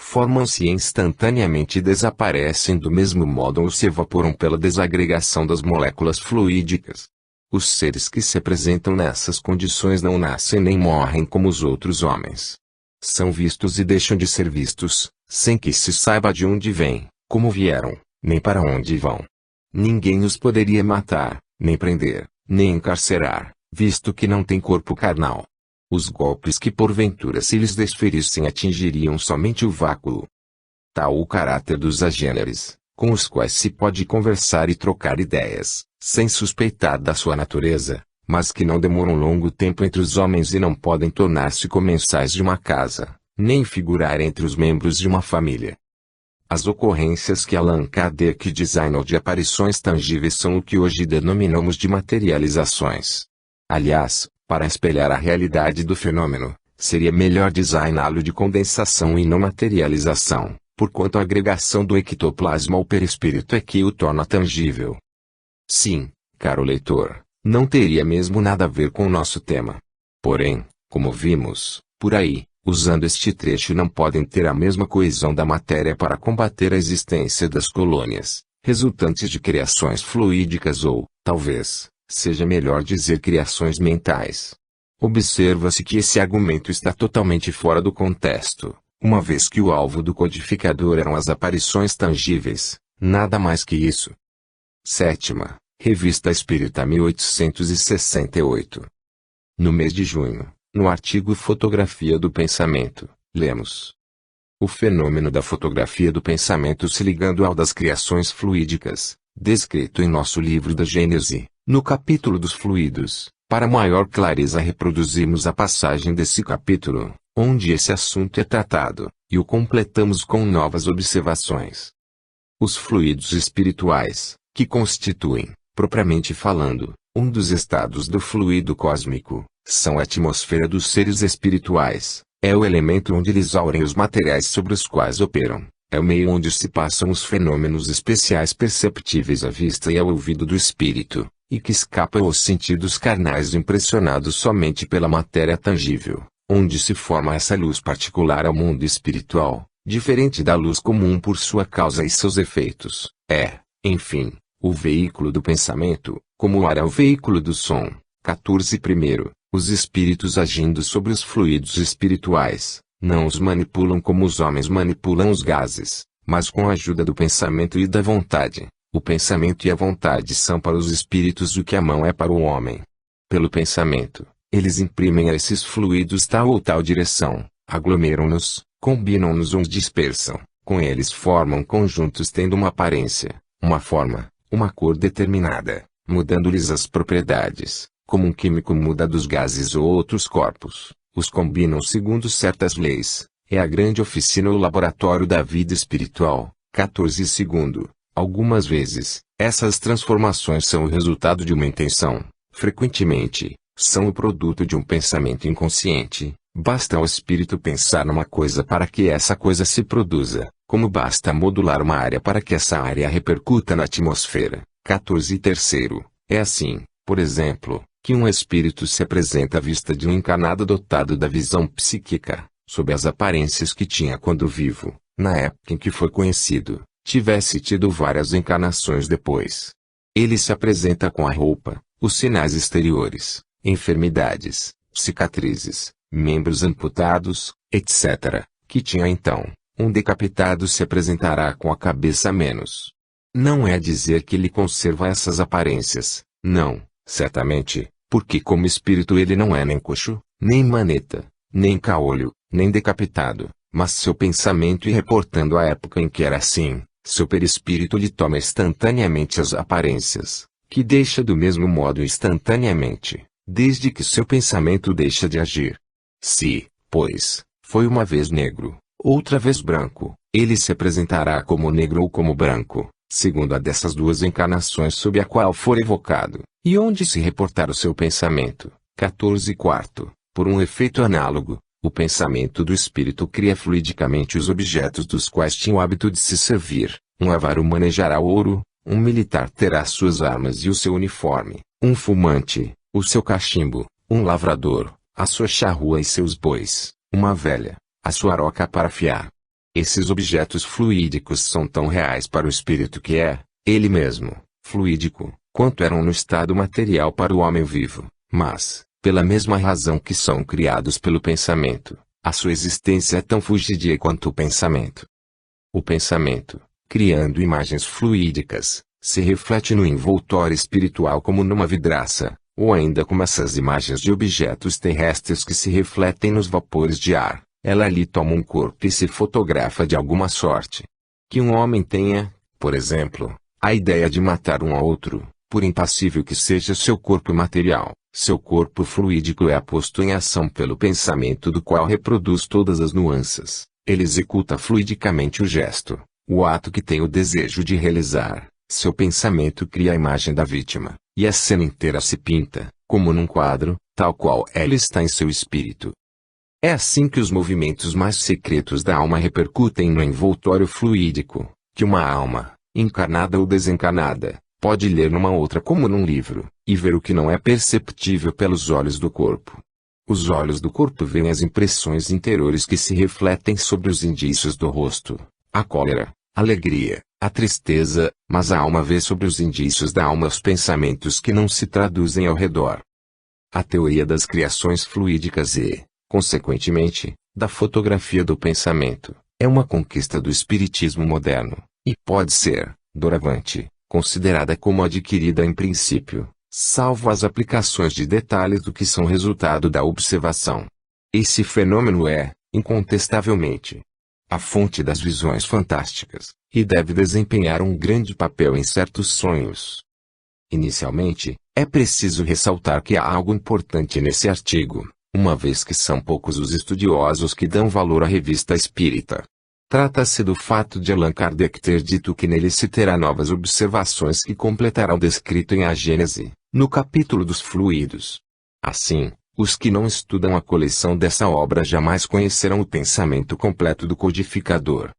Formam-se instantaneamente e desaparecem do mesmo modo ou se evaporam pela desagregação das moléculas fluídicas. Os seres que se apresentam nessas condições não nascem nem morrem como os outros homens. São vistos e deixam de ser vistos, sem que se saiba de onde vêm, como vieram, nem para onde vão. Ninguém os poderia matar, nem prender, nem encarcerar, visto que não têm corpo carnal. Os golpes que porventura se lhes desferissem atingiriam somente o vácuo. Tal o caráter dos agêneres, com os quais se pode conversar e trocar ideias, sem suspeitar da sua natureza, mas que não demoram longo tempo entre os homens e não podem tornar-se comensais de uma casa, nem figurar entre os membros de uma família. As ocorrências que Allan Kardec designou de aparições tangíveis são o que hoje denominamos de materializações. Aliás, para espelhar a realidade do fenômeno, seria melhor designá-lo de condensação e não materialização, porquanto a agregação do ectoplasma ao perispírito é que o torna tangível. Sim, caro leitor, não teria mesmo nada a ver com o nosso tema. Porém, como vimos, por aí, usando este trecho não podem ter a mesma coesão da matéria para combater a existência das colônias, resultantes de criações fluídicas ou, talvez, seja melhor dizer criações mentais. Observa-se que esse argumento está totalmente fora do contexto, uma vez que o alvo do codificador eram as aparições tangíveis, nada mais que isso. Sétima, Revista Espírita 1868. No mês de junho, no artigo Fotografia do Pensamento, lemos: o fenômeno da fotografia do pensamento se ligando ao das criações fluídicas, descrito em nosso livro da Gênese, no capítulo dos fluidos. Para maior clareza reproduzimos a passagem desse capítulo, onde esse assunto é tratado, e o completamos com novas observações. Os fluidos espirituais, que constituem, propriamente falando, um dos estados do fluido cósmico, são a atmosfera dos seres espirituais, é o elemento onde eles aurem os materiais sobre os quais operam, é o meio onde se passam os fenômenos especiais perceptíveis à vista e ao ouvido do espírito, e que escapam aos sentidos carnais impressionados somente pela matéria tangível, onde se forma essa luz particular ao mundo espiritual, diferente da luz comum por sua causa e seus efeitos, é, enfim, o veículo do pensamento, como o ar é o veículo do som. 14 Primeiro, os espíritos agindo sobre os fluidos espirituais, não os manipulam como os homens manipulam os gases, mas com a ajuda do pensamento e da vontade. O pensamento e a vontade são para os espíritos o que a mão é para o homem. Pelo pensamento, eles imprimem a esses fluidos tal ou tal direção, aglomeram-nos, combinam-nos ou os dispersam, com eles formam conjuntos tendo uma aparência, uma forma, uma cor determinada, mudando-lhes as propriedades, como um químico muda dos gases ou outros corpos, os combinam segundo certas leis, é a grande oficina ou laboratório da vida espiritual. 14 Segundo. Algumas vezes, essas transformações são o resultado de uma intenção, frequentemente, são o produto de um pensamento inconsciente. Basta ao espírito pensar numa coisa para que essa coisa se produza, como basta modular uma área para que essa área repercuta na atmosfera. 14 Terceiro, é assim, por exemplo, que um espírito se apresenta à vista de um encarnado dotado da visão psíquica, sob as aparências que tinha quando vivo, na época em que foi conhecido, tivesse tido várias encarnações depois. Ele se apresenta com a roupa, os sinais exteriores, enfermidades, cicatrizes, membros amputados, etc., que tinha então. Um decapitado se apresentará com a cabeça a menos. Não é dizer que ele conserva essas aparências, não, certamente, porque como espírito ele não é nem coxo, nem maneta, nem caolho, nem decapitado, mas seu pensamento e reportando a época em que era assim, seu perispírito lhe toma instantaneamente as aparências, que deixa do mesmo modo instantaneamente, desde que seu pensamento deixa de agir. Se, pois, foi uma vez negro, outra vez branco, ele se apresentará como negro ou como branco, segundo a dessas duas encarnações sob a qual for evocado, e onde se reportar o seu pensamento. 14 Por um efeito análogo, o pensamento do espírito cria fluidicamente os objetos dos quais tinha o hábito de se servir. Um avaro manejará o ouro, um militar terá suas armas e o seu uniforme, um fumante, o seu cachimbo, um lavrador, a sua charrua e seus bois, uma velha, a sua aroca para afiar. Esses objetos fluídicos são tão reais para o espírito que é, ele mesmo, fluídico, quanto eram no estado material para o homem vivo, mas, pela mesma razão que são criados pelo pensamento, a sua existência é tão fugidia quanto o pensamento. O pensamento, criando imagens fluídicas, se reflete no envoltório espiritual como numa vidraça, ou ainda como essas imagens de objetos terrestres que se refletem nos vapores de ar, ela ali toma um corpo e se fotografa de alguma sorte. Que um homem tenha, por exemplo, a ideia de matar um ao outro, por impassível que seja seu corpo material, seu corpo fluídico é posto em ação pelo pensamento do qual reproduz todas as nuances, ele executa fluidicamente o gesto, o ato que tem o desejo de realizar, seu pensamento cria a imagem da vítima, e a cena inteira se pinta, como num quadro, tal qual ela está em seu espírito. É assim que os movimentos mais secretos da alma repercutem no envoltório fluídico, que uma alma, encarnada ou desencarnada, pode ler numa outra como num livro, e ver o que não é perceptível pelos olhos do corpo. Os olhos do corpo veem as impressões interiores que se refletem sobre os indícios do rosto, a cólera, a alegria, a tristeza, mas a alma vê sobre os indícios da alma os pensamentos que não se traduzem ao redor. A teoria das criações fluídicas e, consequentemente, da fotografia do pensamento, é uma conquista do espiritismo moderno, e pode ser, doravante, considerada como adquirida em princípio, salvo as aplicações de detalhes do que são resultado da observação. Esse fenômeno é, incontestavelmente, a fonte das visões fantásticas, e deve desempenhar um grande papel em certos sonhos. Inicialmente, é preciso ressaltar que há algo importante nesse artigo, uma vez que são poucos os estudiosos que dão valor à revista espírita. Trata-se do fato de Allan Kardec ter dito que nele se terá novas observações que completarão o descrito em A Gênese, no capítulo dos fluidos. Assim, os que não estudam a coleção dessa obra jamais conhecerão o pensamento completo do codificador.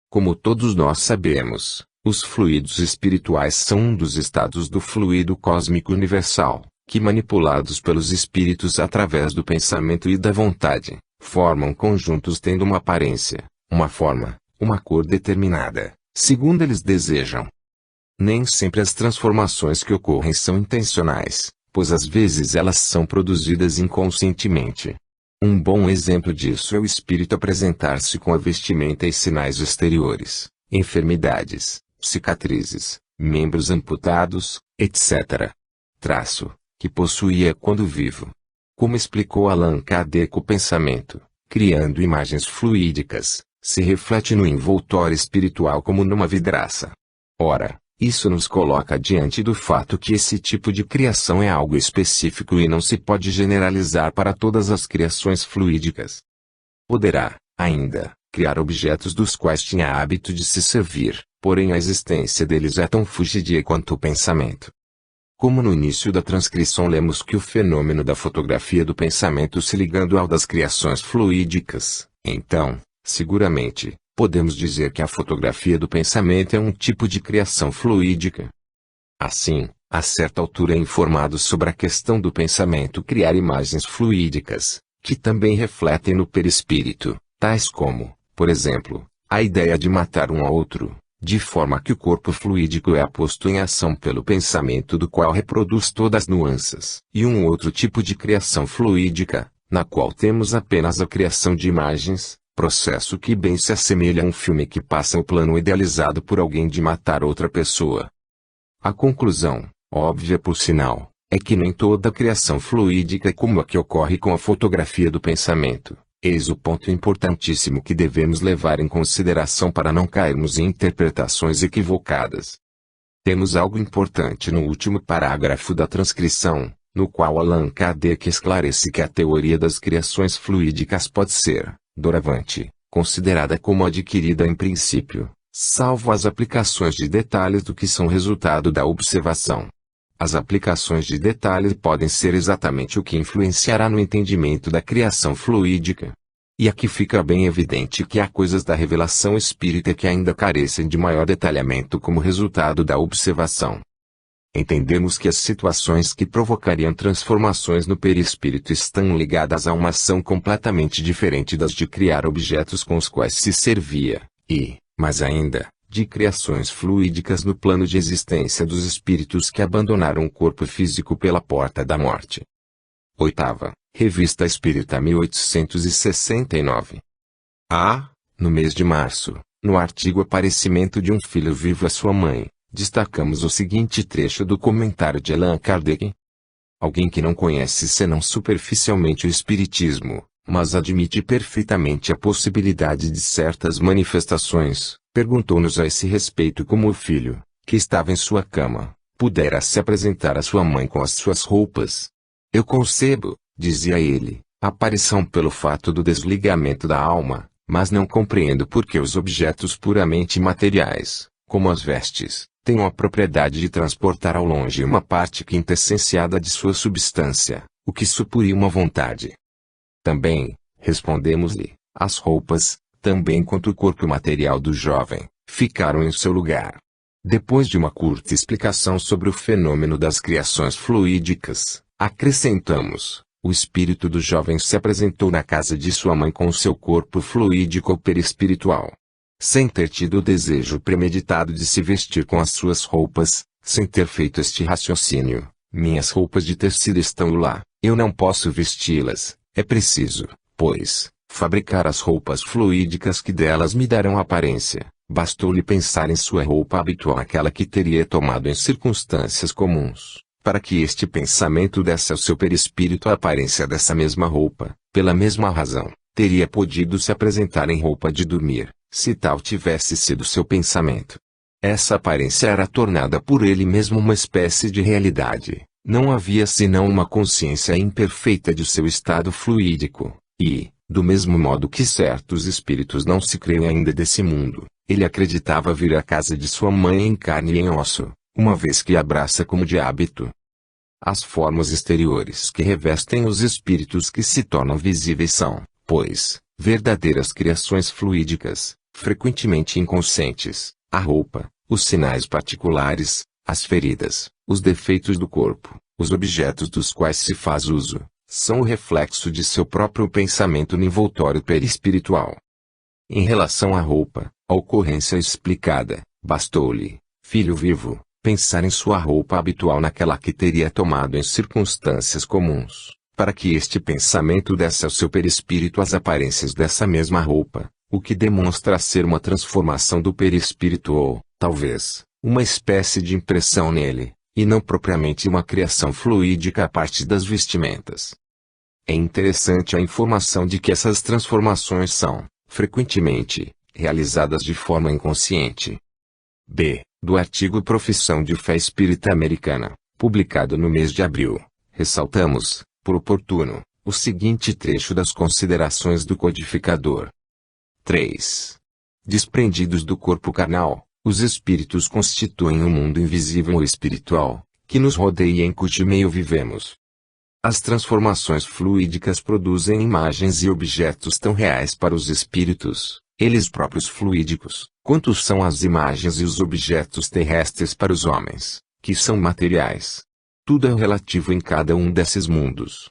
Como todos nós sabemos, os fluidos espirituais são um dos estados do fluido cósmico universal, que manipulados pelos espíritos através do pensamento e da vontade, formam conjuntos tendo uma aparência, uma forma, uma cor determinada, segundo eles desejam. Nem sempre as transformações que ocorrem são intencionais, pois às vezes elas são produzidas inconscientemente. Um bom exemplo disso é o espírito apresentar-se com a vestimenta e sinais exteriores, enfermidades, cicatrizes, membros amputados, etc. Traço, que possuía quando vivo. Como explicou Allan Kardec, o pensamento, criando imagens fluídicas, se reflete no envoltório espiritual como numa vidraça. Ora, isso nos coloca diante do fato que esse tipo de criação é algo específico e não se pode generalizar para todas as criações fluídicas. Poderá, ainda, criar objetos dos quais tinha hábito de se servir, porém a existência deles é tão fugidia quanto o pensamento. Como no início da transcrição lemos que o fenômeno da fotografia do pensamento se ligando ao das criações fluídicas, então, seguramente, podemos dizer que a fotografia do pensamento é um tipo de criação fluídica. Assim, a certa altura é informado sobre a questão do pensamento criar imagens fluídicas, que também refletem no perispírito, tais como, por exemplo, a ideia de matar um ao outro, de forma que o corpo fluídico é posto em ação pelo pensamento do qual reproduz todas as nuances, e um outro tipo de criação fluídica, na qual temos apenas a criação de imagens, processo que bem se assemelha a um filme que passa o plano idealizado por alguém de matar outra pessoa. A conclusão, óbvia por sinal, é que nem toda criação fluídica é como a que ocorre com a fotografia do pensamento. Eis o ponto importantíssimo que devemos levar em consideração para não cairmos em interpretações equivocadas. Temos algo importante no último parágrafo da transcrição, no qual Allan Kardec esclarece que a teoria das criações fluídicas pode ser, doravante, considerada como adquirida em princípio, salvo as aplicações de detalhes do que são resultado da observação. As aplicações de detalhes podem ser exatamente o que influenciará no entendimento da criação fluídica. E aqui fica bem evidente que há coisas da revelação espírita que ainda carecem de maior detalhamento como resultado da observação. Entendemos que as situações que provocariam transformações no perispírito estão ligadas a uma ação completamente diferente das de criar objetos com os quais se servia, e, mais ainda, de criações fluídicas no plano de existência dos espíritos que abandonaram o corpo físico pela porta da morte. Oitava, Revista Espírita 1869. No mês de março, no artigo Aparecimento de um Filho Vivo à Sua Mãe, destacamos o seguinte trecho do comentário de Allan Kardec. Alguém que não conhece senão superficialmente o Espiritismo, mas admite perfeitamente a possibilidade de certas manifestações, perguntou-nos a esse respeito como o filho, que estava em sua cama, pudera se apresentar à sua mãe com as suas roupas. Eu concebo, dizia ele, a aparição pelo fato do desligamento da alma, mas não compreendo por que os objetos puramente materiais, como as vestes, tenham a propriedade de transportar ao longe uma parte quintessenciada de sua substância, o que supuria uma vontade. Também, respondemos-lhe, as roupas, também quanto o corpo material do jovem, ficaram em seu lugar. Depois de uma curta explicação sobre o fenômeno das criações fluídicas, acrescentamos, o espírito do jovem se apresentou na casa de sua mãe com o seu corpo fluídico ou perispiritual. Sem ter tido o desejo premeditado de se vestir com as suas roupas, sem ter feito este raciocínio, minhas roupas de tecido estão lá, eu não posso vesti-las, é preciso, pois, fabricar as roupas fluídicas que delas me darão aparência. Bastou-lhe pensar em sua roupa habitual, aquela que teria tomado em circunstâncias comuns, para que este pensamento desse ao seu perispírito a aparência dessa mesma roupa. Pela mesma razão, teria podido se apresentar em roupa de dormir, se tal tivesse sido seu pensamento. Essa aparência era tornada por ele mesmo uma espécie de realidade. Não havia senão uma consciência imperfeita de seu estado fluídico, e, do mesmo modo que certos espíritos não se creem ainda desse mundo, ele acreditava vir à casa de sua mãe em carne e em osso, uma vez que abraça como de hábito. As formas exteriores que revestem os espíritos que se tornam visíveis são, pois, verdadeiras criações fluídicas, frequentemente inconscientes. A roupa, os sinais particulares, as feridas, os defeitos do corpo, os objetos dos quais se faz uso, são o reflexo de seu próprio pensamento no envoltório perispiritual. Em relação à roupa, a ocorrência explicada, bastou-lhe, filho vivo, pensar em sua roupa habitual naquela que teria tomado em circunstâncias comuns, para que este pensamento desse ao seu perispírito as aparências dessa mesma roupa, o que demonstra ser uma transformação do perispírito ou, talvez, uma espécie de impressão nele, e não propriamente uma criação fluídica a partir das vestimentas. É interessante a informação de que essas transformações são, frequentemente, realizadas de forma inconsciente. B. Do artigo Profissão de Fé Espírita Americana, publicado no mês de abril, ressaltamos, por oportuno, o seguinte trecho das considerações do codificador. 3. Desprendidos do corpo carnal, os espíritos constituem um mundo invisível ou espiritual, que nos rodeia e em cujo meio vivemos. As transformações fluídicas produzem imagens e objetos tão reais para os espíritos, eles próprios fluídicos, quanto são as imagens e os objetos terrestres para os homens, que são materiais. Tudo é relativo em cada um desses mundos.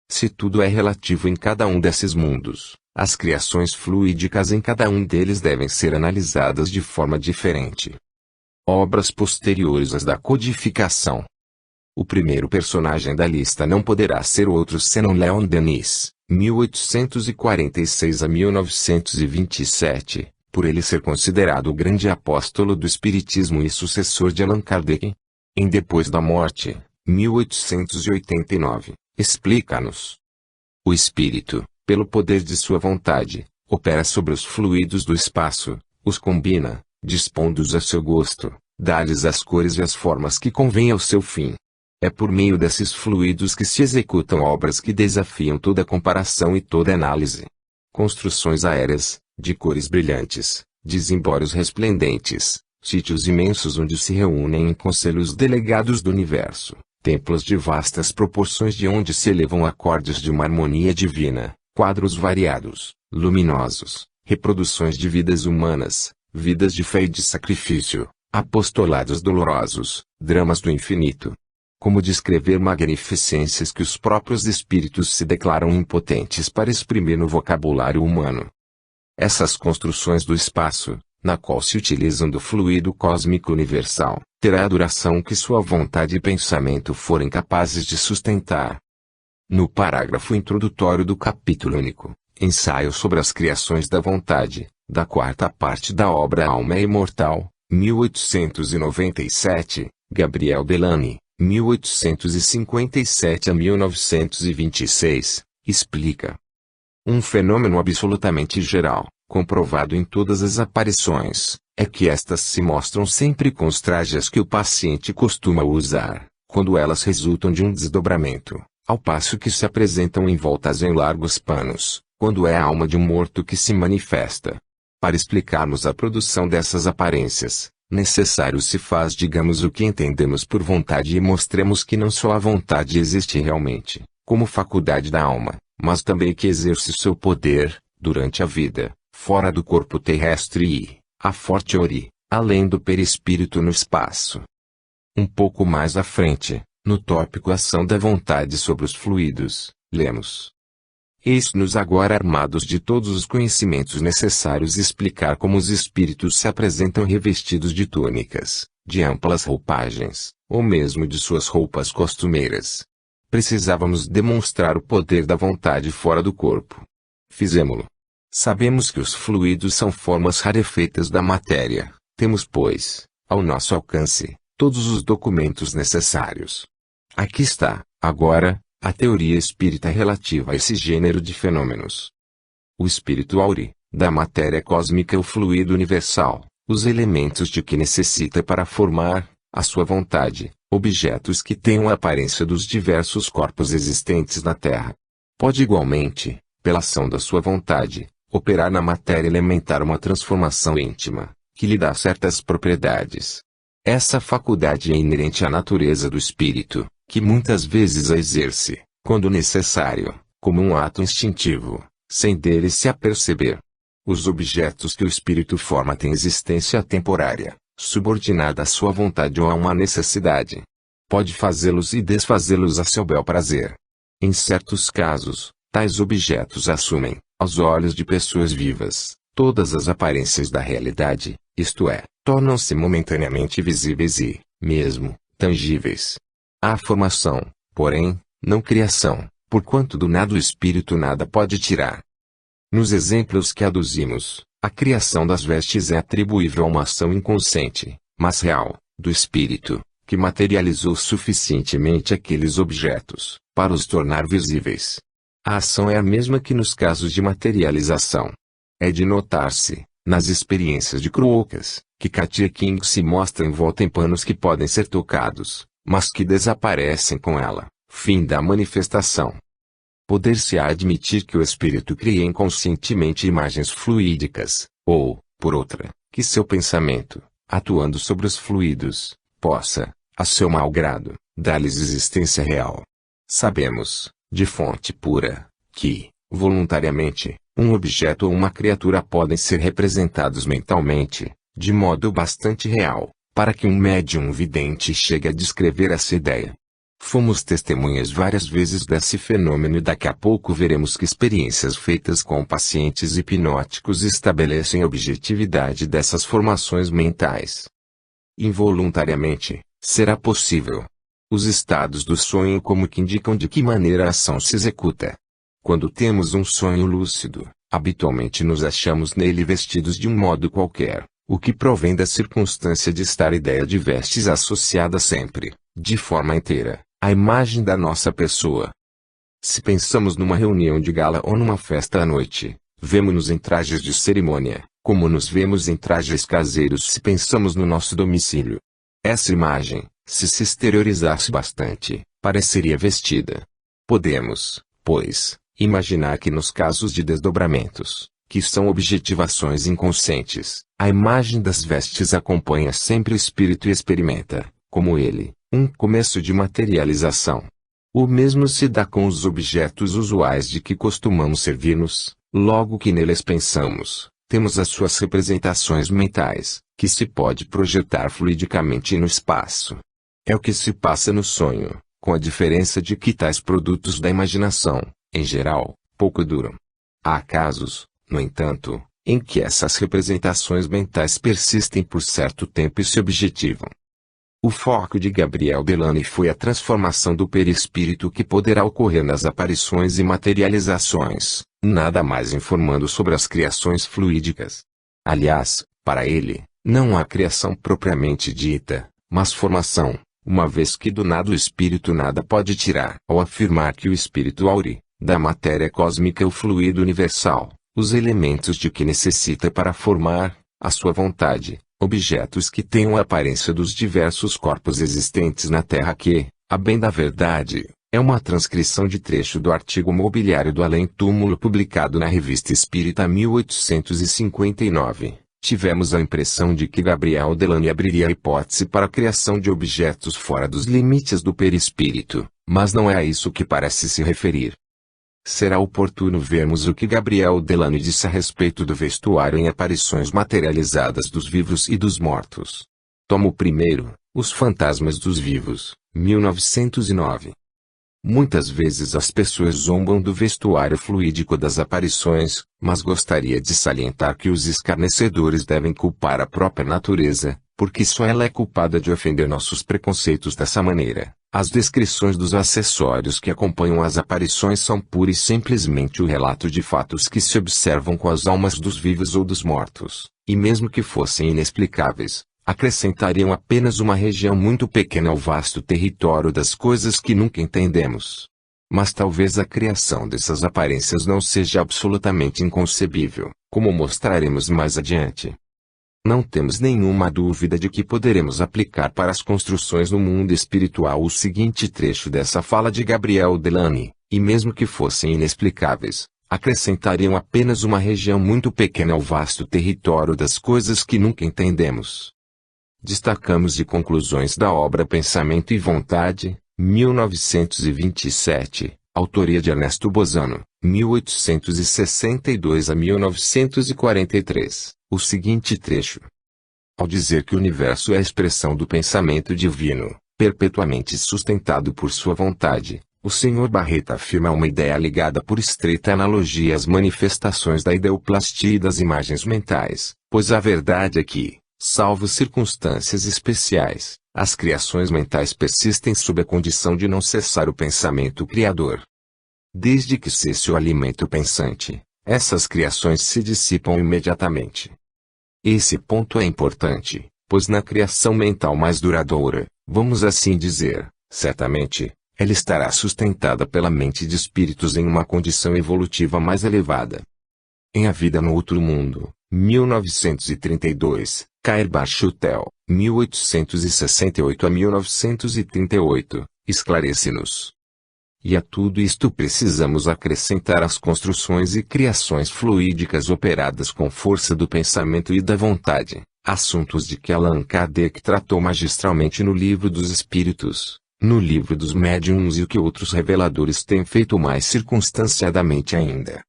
Se tudo é relativo em cada um desses mundos, as criações fluídicas em cada um deles devem ser analisadas de forma diferente. Obras posteriores às da codificação. O primeiro personagem da lista não poderá ser outro senão Leon Denis, 1846 a 1927, por ele ser considerado o grande apóstolo do Espiritismo e sucessor de Allan Kardec. Em Depois da Morte, 1889, explica-nos. O Espírito, pelo poder de sua vontade, opera sobre os fluidos do espaço, os combina, dispondo-os a seu gosto, dá-lhes as cores e as formas que convêm ao seu fim. É por meio desses fluidos que se executam obras que desafiam toda comparação e toda análise. Construções aéreas, de cores brilhantes, desemboros resplendentes, sítios imensos onde se reúnem em conselhos delegados do universo, templos de vastas proporções de onde se elevam acordes de uma harmonia divina, quadros variados, luminosos, reproduções de vidas humanas, vidas de fé e de sacrifício, apostolados dolorosos, dramas do infinito. Como descrever magnificências que os próprios espíritos se declaram impotentes para exprimir no vocabulário humano? Essas construções do espaço, na qual se utilizam do fluido cósmico universal, terá a duração que sua vontade e pensamento forem capazes de sustentar. No parágrafo introdutório do capítulo único, Ensaio sobre as Criações da Vontade, da quarta parte da obra Alma é Imortal, 1897, Gabriel Delany, 1857 a 1926, explica. Um fenômeno absolutamente geral, comprovado em todas as aparições, é que estas se mostram sempre com os trajes que o paciente costuma usar, quando elas resultam de um desdobramento, ao passo que se apresentam envoltas em largos panos, quando é a alma de um morto que se manifesta. Para explicarmos a produção dessas aparências, necessário se faz digamos o que entendemos por vontade e mostremos que não só a vontade existe realmente, como faculdade da alma, mas também que exerce seu poder, durante a vida, fora do corpo terrestre e, a fortiori, além do perispírito no espaço. Um pouco mais à frente, no tópico Ação da Vontade sobre os Fluidos, lemos. Eis-nos agora armados de todos os conhecimentos necessários explicar como os espíritos se apresentam revestidos de túnicas, de amplas roupagens, ou mesmo de suas roupas costumeiras. Precisávamos demonstrar o poder da vontade fora do corpo. Fizemo-lo. Sabemos que os fluidos são formas rarefeitas da matéria, temos pois, ao nosso alcance, todos os documentos necessários. Aqui está, agora, a teoria espírita relativa a esse gênero de fenômenos. O espírito aure, da matéria cósmica é o fluido universal, os elementos de que necessita para formar, à sua vontade, objetos que tenham a aparência dos diversos corpos existentes na Terra. Pode igualmente, pela ação da sua vontade, operar na matéria elementar uma transformação íntima, que lhe dá certas propriedades. Essa faculdade é inerente à natureza do espírito, que muitas vezes a exerce, quando necessário, como um ato instintivo, sem dele se aperceber. Os objetos que o espírito forma têm existência temporária, subordinada à sua vontade ou a uma necessidade. Pode fazê-los e desfazê-los a seu bel prazer. Em certos casos, tais objetos assumem, aos olhos de pessoas vivas, todas as aparências da realidade, isto é, tornam-se momentaneamente visíveis e, mesmo, tangíveis. Há formação, porém, não criação, porquanto do nada o espírito nada pode tirar. Nos exemplos que aduzimos, a criação das vestes é atribuível a uma ação inconsciente, mas real, do espírito, que materializou suficientemente aqueles objetos, para os tornar visíveis. A ação é a mesma que nos casos de materialização. É de notar-se, nas experiências de Crookes, que Katia King se mostra envolta em panos que podem ser tocados, mas que desaparecem com ela. Fim da manifestação. Poder-se-á admitir que o espírito cria inconscientemente imagens fluídicas, ou, por outra, que seu pensamento, atuando sobre os fluidos, possa, a seu mau grado, dar-lhes existência real. Sabemos, de fonte pura, que, voluntariamente, um objeto ou uma criatura podem ser representados mentalmente, de modo bastante real, para que um médium vidente chegue a descrever essa ideia. Fomos testemunhas várias vezes desse fenômeno e daqui a pouco veremos que experiências feitas com pacientes hipnóticos estabelecem a objetividade dessas formações mentais. Involuntariamente, será possível. Os estados do sonho como que indicam de que maneira a ação se executa. Quando temos um sonho lúcido, habitualmente nos achamos nele vestidos de um modo qualquer, o que provém da circunstância de estar a ideia de vestes associada sempre, de forma inteira, à imagem da nossa pessoa. Se pensamos numa reunião de gala ou numa festa à noite, vemo-nos em trajes de cerimônia, como nos vemos em trajes caseiros se pensamos no nosso domicílio. Essa imagem, se exteriorizasse bastante, pareceria vestida. Podemos, pois, imaginar que nos casos de desdobramentos, que são objetivações inconscientes, a imagem das vestes acompanha sempre o espírito e experimenta, como ele, um começo de materialização. O mesmo se dá com os objetos usuais de que costumamos servir-nos, logo que neles pensamos, temos as suas representações mentais, que se pode projetar fluidicamente no espaço. É o que se passa no sonho, com a diferença de que tais produtos da imaginação, em geral, pouco duram. Há casos, no entanto, em que essas representações mentais persistem por certo tempo e se objetivam. O foco de Gabriel Delany foi a transformação do perispírito que poderá ocorrer nas aparições e materializações, nada mais informando sobre as criações fluídicas. Aliás, para ele, não há criação propriamente dita, mas formação, uma vez que do nada o espírito nada pode tirar. Ao afirmar que o espírito aure, da matéria cósmica o fluido universal, os elementos de que necessita para formar, a sua vontade, objetos que tenham a aparência dos diversos corpos existentes na Terra que, a bem da verdade, é uma transcrição de trecho do artigo Mobiliário do Além-Túmulo publicado na Revista Espírita 1859, tivemos a impressão de que Gabriel Delany abriria a hipótese para a criação de objetos fora dos limites do perispírito, mas não é a isso que parece se referir. Será oportuno vermos o que Gabriel Delany disse a respeito do vestuário em aparições materializadas dos vivos e dos mortos. Tomo 1, Os Fantasmas dos Vivos, 1909. Muitas vezes as pessoas zombam do vestuário fluídico das aparições, mas gostaria de salientar que os escarnecedores devem culpar a própria natureza, porque só ela é culpada de ofender nossos preconceitos dessa maneira. As descrições dos acessórios que acompanham as aparições são pura e simplesmente o relato de fatos que se observam com as almas dos vivos ou dos mortos, e mesmo que fossem inexplicáveis, acrescentariam apenas uma região muito pequena ao vasto território das coisas que nunca entendemos. Mas talvez a criação dessas aparências não seja absolutamente inconcebível, como mostraremos mais adiante. Não temos nenhuma dúvida de que poderemos aplicar para as construções no mundo espiritual o seguinte trecho dessa fala de Gabriel Delany, e mesmo que fossem inexplicáveis, acrescentariam apenas uma região muito pequena ao vasto território das coisas que nunca entendemos. Destacamos de conclusões da obra Pensamento e Vontade, 1927, autoria de Ernesto Bozano, 1862 a 1943, o seguinte trecho. Ao dizer que o universo é a expressão do pensamento divino, perpetuamente sustentado por sua vontade, o Sr. Barreto afirma uma ideia ligada por estreita analogia às manifestações da ideoplastia e das imagens mentais, pois a verdade é que, salvo circunstâncias especiais, as criações mentais persistem sob a condição de não cessar o pensamento criador. Desde que cesse o alimento pensante, essas criações se dissipam imediatamente. Esse ponto é importante, pois na criação mental mais duradoura, vamos assim dizer, certamente, ela estará sustentada pela mente de espíritos em uma condição evolutiva mais elevada. Em A Vida no Outro Mundo, 1932, Cair Barchutel, 1868 a 1938, esclarece-nos. E a tudo isto precisamos acrescentar as construções e criações fluídicas operadas com força do pensamento e da vontade, assuntos de que Allan Kardec tratou magistralmente no Livro dos Espíritos, no Livro dos Médiuns e o que outros reveladores têm feito mais circunstanciadamente ainda.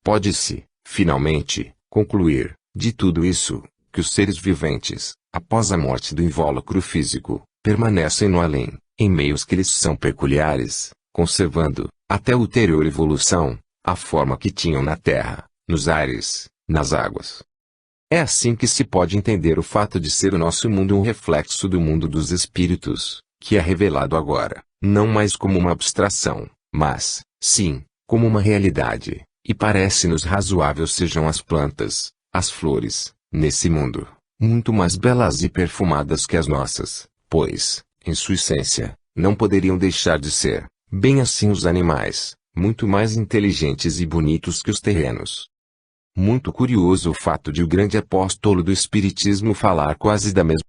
Pode-se, finalmente, concluir, de tudo isso, que os seres viventes, após a morte do invólucro físico, permanecem no além, em meios que lhes são peculiares, conservando, até ulterior evolução, a forma que tinham na terra, nos ares, nas águas. É assim que se pode entender o fato de ser o nosso mundo um reflexo do mundo dos espíritos, que é revelado agora, não mais como uma abstração, mas, sim, como uma realidade, e parece-nos razoável sejam as plantas, as flores, nesse mundo, muito mais belas e perfumadas que as nossas, pois, em sua essência, não poderiam deixar de ser, bem assim os animais, muito mais inteligentes e bonitos que os terrenos. Muito curioso o fato de o grande apóstolo do Espiritismo falar quase da mesma